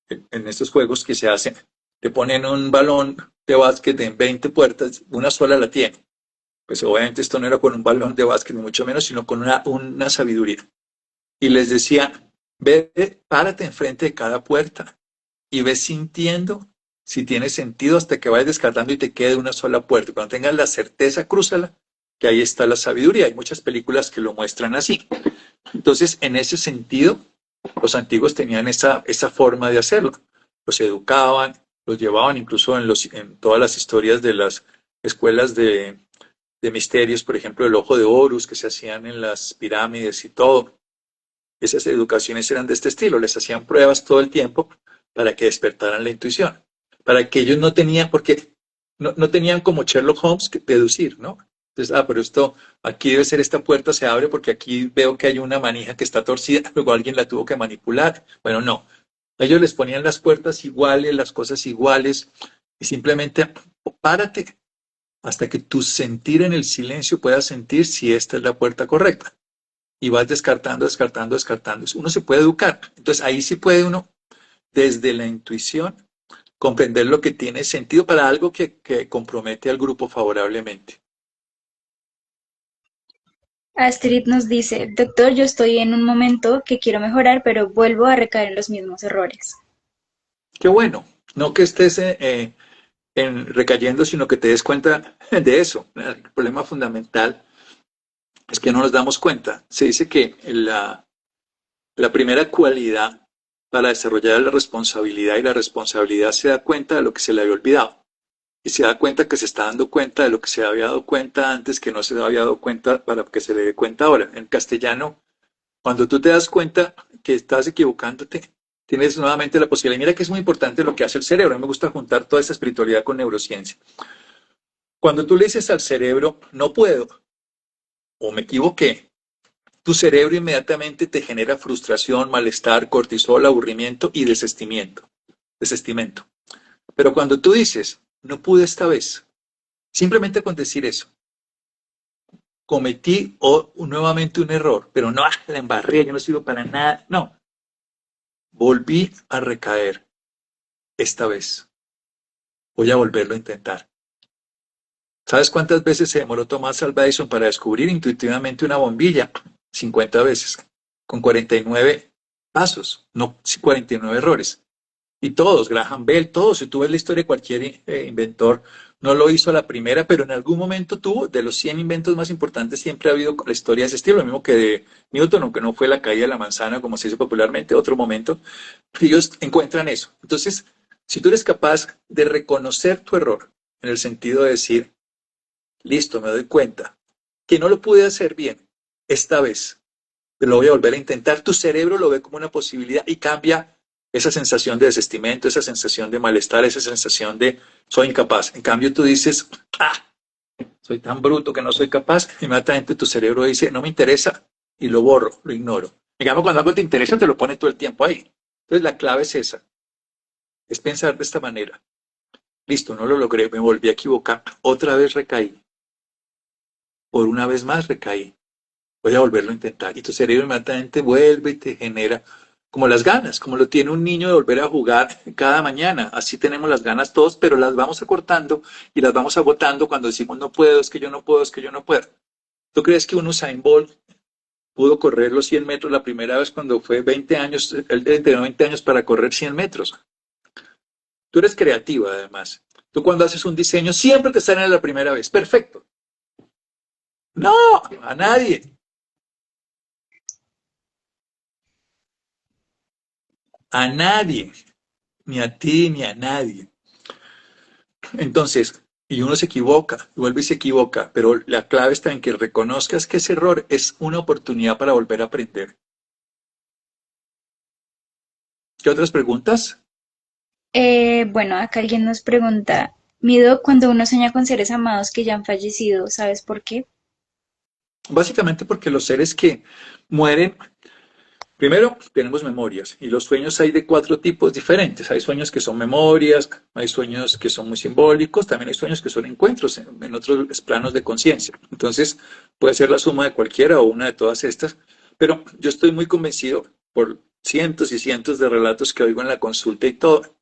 en estos juegos que se hacen, te ponen un balón de básquet en 20 puertas, una sola la tiene. Pues obviamente esto no era con un balón de básquet, ni mucho menos, sino con una sabiduría. Y les decía, ve, párate enfrente de cada puerta y ve sintiendo si tiene sentido hasta que vayas descartando y te quede una sola puerta. Cuando tengas la certeza, crúzala, que ahí está la sabiduría. Hay muchas películas que lo muestran así. Entonces, en ese sentido, los antiguos tenían esa forma de hacerlo. Los educaban, los llevaban incluso en todas las historias de las escuelas de misterios, por ejemplo, el ojo de Horus que se hacían en las pirámides y todo. Esas educaciones eran de este estilo, les hacían pruebas todo el tiempo para que despertaran la intuición, para que ellos no tenían, porque no tenían como Sherlock Holmes que deducir, ¿no? Entonces, pero esto, aquí debe ser esta puerta, se abre porque aquí veo que hay una manija que está torcida, luego alguien la tuvo que manipular. Bueno, no. Ellos les ponían las puertas iguales, las cosas iguales, y simplemente párate hasta que tu sentir en el silencio pueda sentir si esta es la puerta correcta y vas descartando, descartando, descartando. Uno se puede educar. Entonces ahí sí puede uno, desde la intuición, comprender lo que tiene sentido para algo que compromete al grupo favorablemente. Astrid nos dice, doctor, yo estoy en un momento que quiero mejorar, pero vuelvo a recaer en los mismos errores. Qué bueno, no que estés recayendo, sino que te des cuenta de eso. El problema fundamental es que no nos damos cuenta. Se dice que la primera cualidad para desarrollar la responsabilidad y la responsabilidad se da cuenta de lo que se le había olvidado. Y se da cuenta que se está dando cuenta de lo que se había dado cuenta antes que no se había dado cuenta para que se le dé cuenta ahora. En castellano, cuando tú te das cuenta que estás equivocándote, tienes nuevamente la posibilidad. Y mira que es muy importante lo que hace el cerebro. A mí me gusta juntar toda esa espiritualidad con neurociencia. Cuando tú le dices al cerebro, no puedo o me equivoqué, tu cerebro inmediatamente te genera frustración, malestar, cortisol, aburrimiento y desestimiento. Pero cuando tú dices, no pude esta vez, simplemente con decir eso, cometí nuevamente un error, pero no, la embarré, yo no sirvo para nada, no, volví a recaer esta vez, voy a volverlo a intentar. ¿Sabes cuántas veces se demoró Thomas Alva Edison para descubrir intuitivamente una bombilla? 50 veces, con 49 pasos, no 49 errores. Y todos, Graham Bell, todos, si tú ves la historia de cualquier inventor, no lo hizo a la primera, pero en algún momento tuvo, de los 100 inventos más importantes, siempre ha habido la historia de ese estilo, lo mismo que de Newton, aunque no fue la caída de la manzana, como se dice popularmente, otro momento, ellos encuentran eso. Entonces, si tú eres capaz de reconocer tu error, en el sentido de decir, listo, me doy cuenta que no lo pude hacer bien esta vez, pero lo voy a volver a intentar, tu cerebro lo ve como una posibilidad y cambia esa sensación de desestimiento, esa sensación de malestar, esa sensación de soy incapaz. En cambio tú dices, soy tan bruto que no soy capaz, inmediatamente tu cerebro dice, no me interesa y lo borro, lo ignoro. En cambio, cuando algo te interesa, te lo pone todo el tiempo ahí. Entonces la clave es esa, es pensar de esta manera. Listo, no lo logré, me volví a equivocar, otra vez recaí, por una vez más recaí. voy a volverlo a intentar. Y tu cerebro inmediatamente vuelve y te genera como las ganas, como lo tiene un niño de volver a jugar cada mañana. Así tenemos las ganas todos, pero las vamos acortando y las vamos agotando cuando decimos no puedo, es que yo no puedo, es que yo no puedo. ¿Tú crees que un Usain Bolt pudo correr los 100 metros la primera vez cuando fue 20 años, él entrenó 20 años para correr 100 metros? Tú eres creativa además. Tú cuando haces un diseño siempre te sale la primera vez. Perfecto. No, a nadie. A nadie. Ni a ti ni a nadie. Entonces, y uno se equivoca, vuelve y se equivoca, pero la clave está en que reconozcas que ese error es una oportunidad para volver a aprender. ¿Qué otras preguntas? Bueno, acá alguien nos pregunta, Mido, cuando uno sueña con seres amados que ya han fallecido, ¿sabes por qué? Básicamente porque los seres que mueren, primero tenemos memorias y los sueños hay de cuatro tipos diferentes. Hay sueños que son memorias, hay sueños que son muy simbólicos, también hay sueños que son encuentros en otros planos de conciencia. Entonces puede ser la suma de cualquiera o una de todas estas, pero yo estoy muy convencido por cientos y cientos de relatos que oigo en la consulta y todo,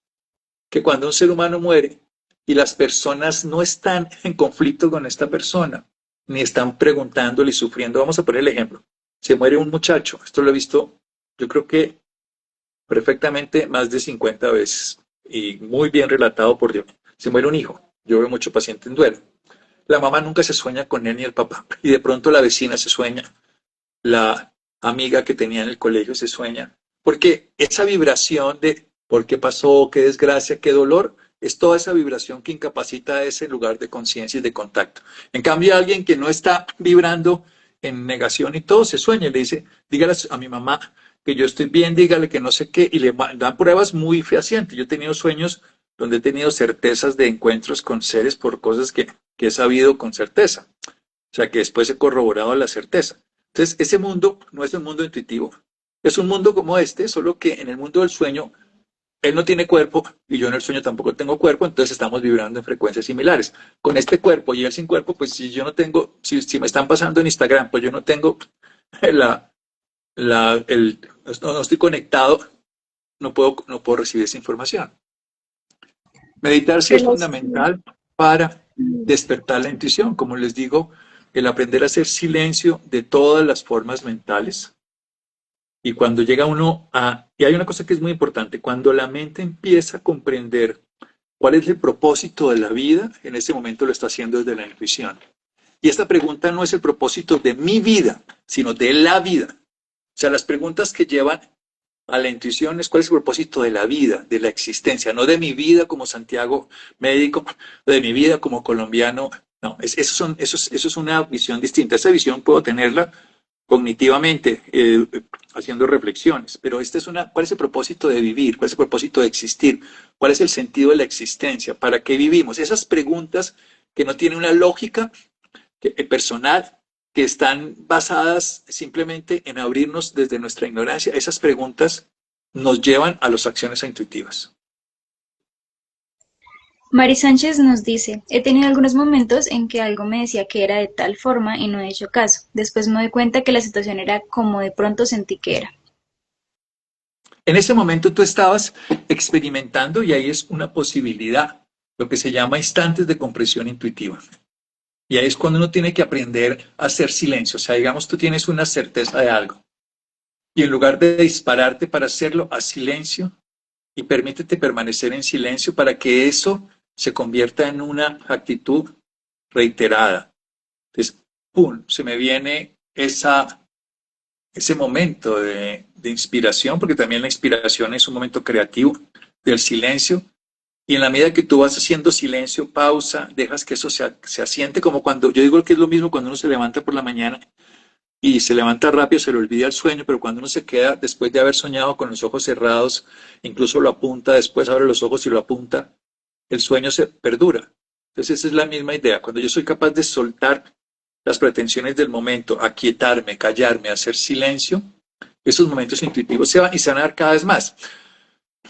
que cuando un ser humano muere y las personas no están en conflicto con esta persona, ni están preguntándole y sufriendo, vamos a poner el ejemplo, se muere un muchacho, esto lo he visto yo creo que perfectamente más de 50 veces y muy bien relatado por Dios. Se muere un hijo, yo veo mucho paciente en duelo. La mamá nunca se sueña con él ni el papá y de pronto la vecina se sueña, la amiga que tenía en el colegio se sueña, porque esa vibración de por qué pasó, qué desgracia, qué dolor, es toda esa vibración que incapacita ese lugar de conciencia y de contacto. En cambio, alguien que no está vibrando en negación y todo, se sueña y le dice, dígale a mi mamá que yo estoy bien, dígale que no sé qué, y le dan pruebas muy fehacientes. Yo he tenido sueños donde he tenido certezas de encuentros con seres por cosas que he sabido con certeza. O sea, que después he corroborado la certeza. Entonces, ese mundo no es un mundo intuitivo. Es un mundo como este, solo que en el mundo del sueño, él no tiene cuerpo y yo en el sueño tampoco tengo cuerpo, entonces estamos vibrando en frecuencias similares. Con este cuerpo y él sin cuerpo, pues si yo no tengo, si me están pasando en Instagram, pues yo no tengo la, no estoy conectado, no puedo recibir esa información. Meditar sí es Pero sí, fundamental para despertar la intuición. Como les digo, el aprender a hacer silencio de todas las formas mentales. Y cuando llega uno a... Y hay una cosa que es muy importante, cuando la mente empieza a comprender cuál es el propósito de la vida, en ese momento lo está haciendo desde la intuición. Y esta pregunta no es el propósito de mi vida, sino de la vida. O sea, las preguntas que llevan a la intuición es cuál es el propósito de la vida, de la existencia, no de mi vida como Santiago médico, de mi vida como colombiano. No, eso es una visión distinta. Esa visión puedo tenerla cognitivamente, haciendo reflexiones, pero esta es una, ¿cuál es el propósito de vivir? ¿Cuál es el propósito de existir? ¿Cuál es el sentido de la existencia? ¿Para qué vivimos? Esas preguntas que no tienen una lógica personal, que están basadas simplemente en abrirnos desde nuestra ignorancia, esas preguntas nos llevan a las acciones intuitivas. Mari Sánchez nos dice, he tenido algunos momentos en que algo me decía que era de tal forma y no he hecho caso. Después me doy cuenta que la situación era como de pronto sentí que era. En ese momento tú estabas experimentando y ahí es una posibilidad, lo que se llama instantes de compresión intuitiva. Y ahí es cuando uno tiene que aprender a hacer silencio. O sea, digamos, tú tienes una certeza de algo y en lugar de dispararte para hacerlo, haz silencio y permítete permanecer en silencio para que eso se convierta en una actitud reiterada. Entonces, ¡pum!, se me viene ese momento de inspiración, porque también la inspiración es un momento creativo del silencio. Y en la medida que tú vas haciendo silencio, pausa, dejas que eso se asiente, como cuando, yo digo que es lo mismo cuando uno se levanta por la mañana y se levanta rápido, se le olvida el sueño, pero cuando uno se queda después de haber soñado con los ojos cerrados, incluso lo apunta, después abre los ojos y lo apunta, el sueño se perdura. Entonces esa es la misma idea. Cuando yo soy capaz de soltar las pretensiones del momento, aquietarme, callarme, hacer silencio, esos momentos intuitivos se van y se van a dar cada vez más.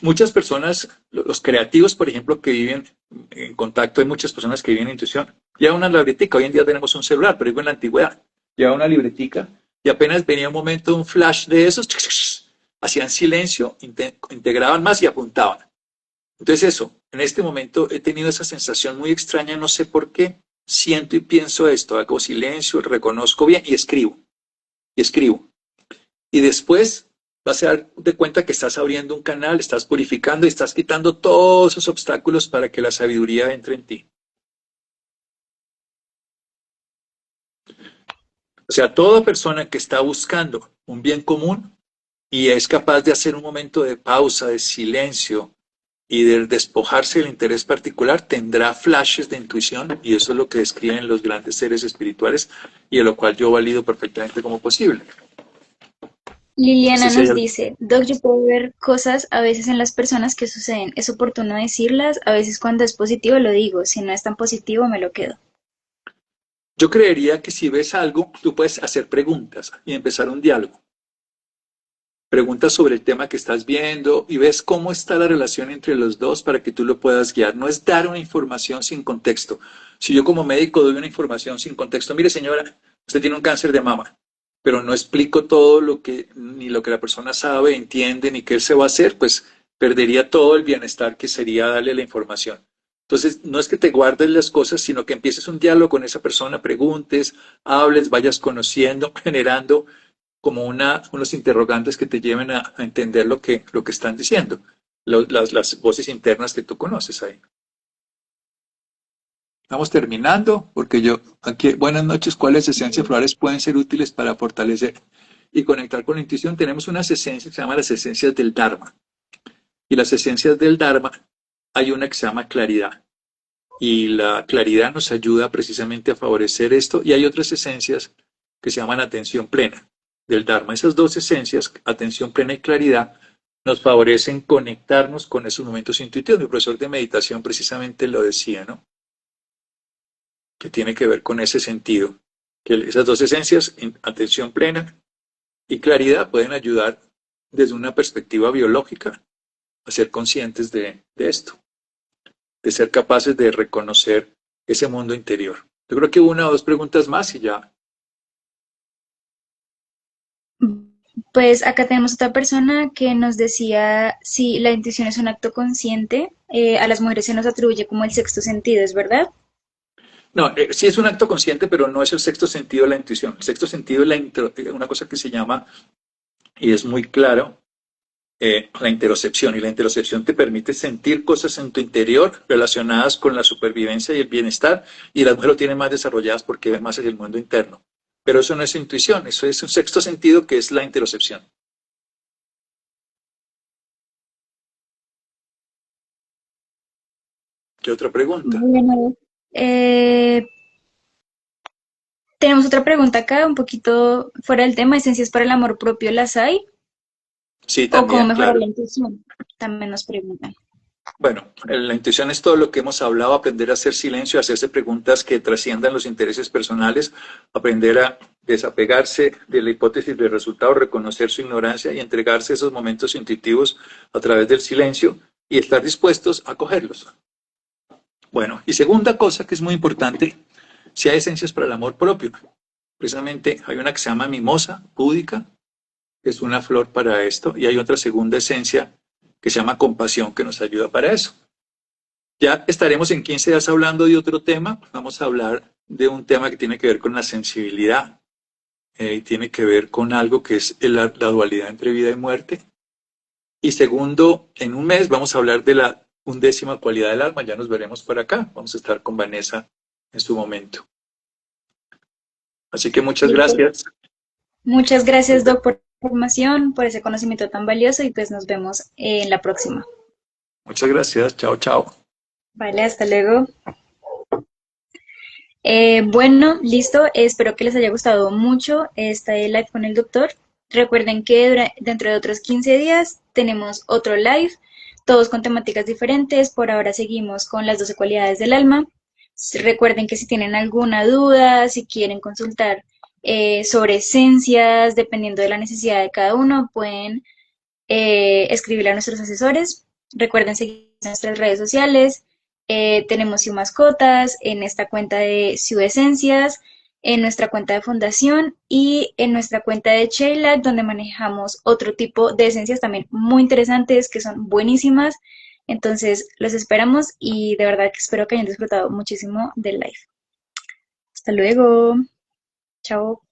Muchas personas, los creativos, por ejemplo, que viven en contacto, hay muchas personas que viven en intuición, llevan una libretica. Hoy en día tenemos un celular, pero digo en la antigüedad, lleva una libretica y apenas venía un momento, un flash de esos, hacían silencio, integraban más y apuntaban. Entonces eso, en este momento he tenido esa sensación muy extraña, no sé por qué, siento y pienso esto, hago silencio, reconozco bien y escribo, y escribo. Y después vas a dar de cuenta que estás abriendo un canal, estás purificando y estás quitando todos esos obstáculos para que la sabiduría entre en ti. O sea, toda persona que está buscando un bien común y es capaz de hacer un momento de pausa, de silencio y de despojarse del interés particular, tendrá flashes de intuición y eso es lo que describen los grandes seres espirituales y de lo cual yo valido perfectamente como posible. No Liliana sé si hay nos algo. dice, Doc, yo puedo ver cosas a veces en las personas que suceden. Es oportuno decirlas, a veces cuando es positivo lo digo, si no es tan positivo me lo quedo. Yo creería que si ves algo, tú puedes hacer preguntas y empezar un diálogo. Preguntas sobre el tema que estás viendo y ves cómo está la relación entre los dos para que tú lo puedas guiar. No es dar una información sin contexto. Si yo como médico doy una información sin contexto, mire señora, usted tiene un cáncer de mama, pero no explico todo lo que, ni lo que la persona sabe, entiende, ni qué él se va a hacer, pues perdería todo el bienestar que sería darle la información. Entonces, no es que te guardes las cosas, sino que empieces un diálogo con esa persona, preguntes, hables, vayas conociendo, generando como unos interrogantes que te lleven a entender lo que están diciendo, las voces internas que tú conoces ahí. Estamos terminando, porque yo, aquí, buenas noches, ¿cuáles esencias florales pueden ser útiles para fortalecer y conectar con la intuición? Tenemos unas esencias que se llaman las esencias del Dharma. Y las esencias del Dharma, hay una que se llama claridad. Y la claridad nos ayuda precisamente a favorecer esto. Y hay otras esencias que se llaman atención plena del Dharma. Esas dos esencias, atención plena y claridad, nos favorecen conectarnos con esos momentos intuitivos. Mi profesor de meditación precisamente lo decía, ¿no? Que tiene que ver con ese sentido. Que esas dos esencias, atención plena y claridad, pueden ayudar desde una perspectiva biológica a ser conscientes de esto, de ser capaces de reconocer ese mundo interior. Yo creo que una o dos preguntas más y ya. Pues acá tenemos otra persona que nos decía si la intuición es un acto consciente, a las mujeres se nos atribuye como el sexto sentido, ¿es verdad? No, sí es un acto consciente, pero no es el sexto sentido de la intuición. El sexto sentido es una cosa que se llama, y es muy claro, la interocepción. Y la interocepción te permite sentir cosas en tu interior relacionadas con la supervivencia y el bienestar, y las mujeres lo tienen más desarrolladas porque ven más hacia el mundo interno. Pero eso no es intuición, eso es un sexto sentido que es la interocepción. ¿Qué otra pregunta? Bueno, eh, tenemos otra pregunta acá, un poquito fuera del tema, esencias para el amor propio, ¿las hay? Sí, ¿O cómo también, mejorar claro. la intuición? También nos preguntan. Bueno, la intuición es todo lo que hemos hablado, aprender a hacer silencio, hacerse preguntas que trasciendan los intereses personales, aprender a desapegarse de la hipótesis del resultado, reconocer su ignorancia y entregarse a esos momentos intuitivos a través del silencio y estar dispuestos a cogerlos. Bueno, y segunda cosa que es muy importante, si hay esencias para el amor propio. Precisamente hay una que se llama mimosa púdica, que es una flor para esto, y hay otra segunda esencia que se llama compasión, que nos ayuda para eso. Ya estaremos en 15 días hablando de otro tema. Vamos a hablar de un tema que tiene que ver con la sensibilidad y tiene que ver con algo que es la dualidad entre vida y muerte. Y segundo, en un mes vamos a hablar de la undécima cualidad del alma. Ya nos veremos por acá. Vamos a estar con Vanessa en su momento. Así que muchas Listo. gracias. Muchas Nos gracias, vemos. Doc, por la información, por ese conocimiento tan valioso y pues nos vemos en la próxima. Muchas gracias. Chao, chao. Vale, hasta luego. Bueno, listo. Espero que les haya gustado mucho este live con el doctor. Recuerden que dentro de otros 15 días tenemos otro live, todos con temáticas diferentes. Por ahora seguimos con las 12 cualidades del alma. Recuerden que si tienen alguna duda, si quieren consultar sobre esencias, dependiendo de la necesidad de cada uno, pueden escribirle a nuestros asesores. Recuerden seguir nuestras redes sociales. Tenemos Ciu Mascotas en esta cuenta de Ciu Esencias. en nuestra cuenta de fundación y en nuestra cuenta de Sheila, donde manejamos otro tipo de esencias también muy interesantes que son buenísimas. Entonces, los esperamos y de verdad que espero que hayan disfrutado muchísimo del live. Hasta luego. Chao.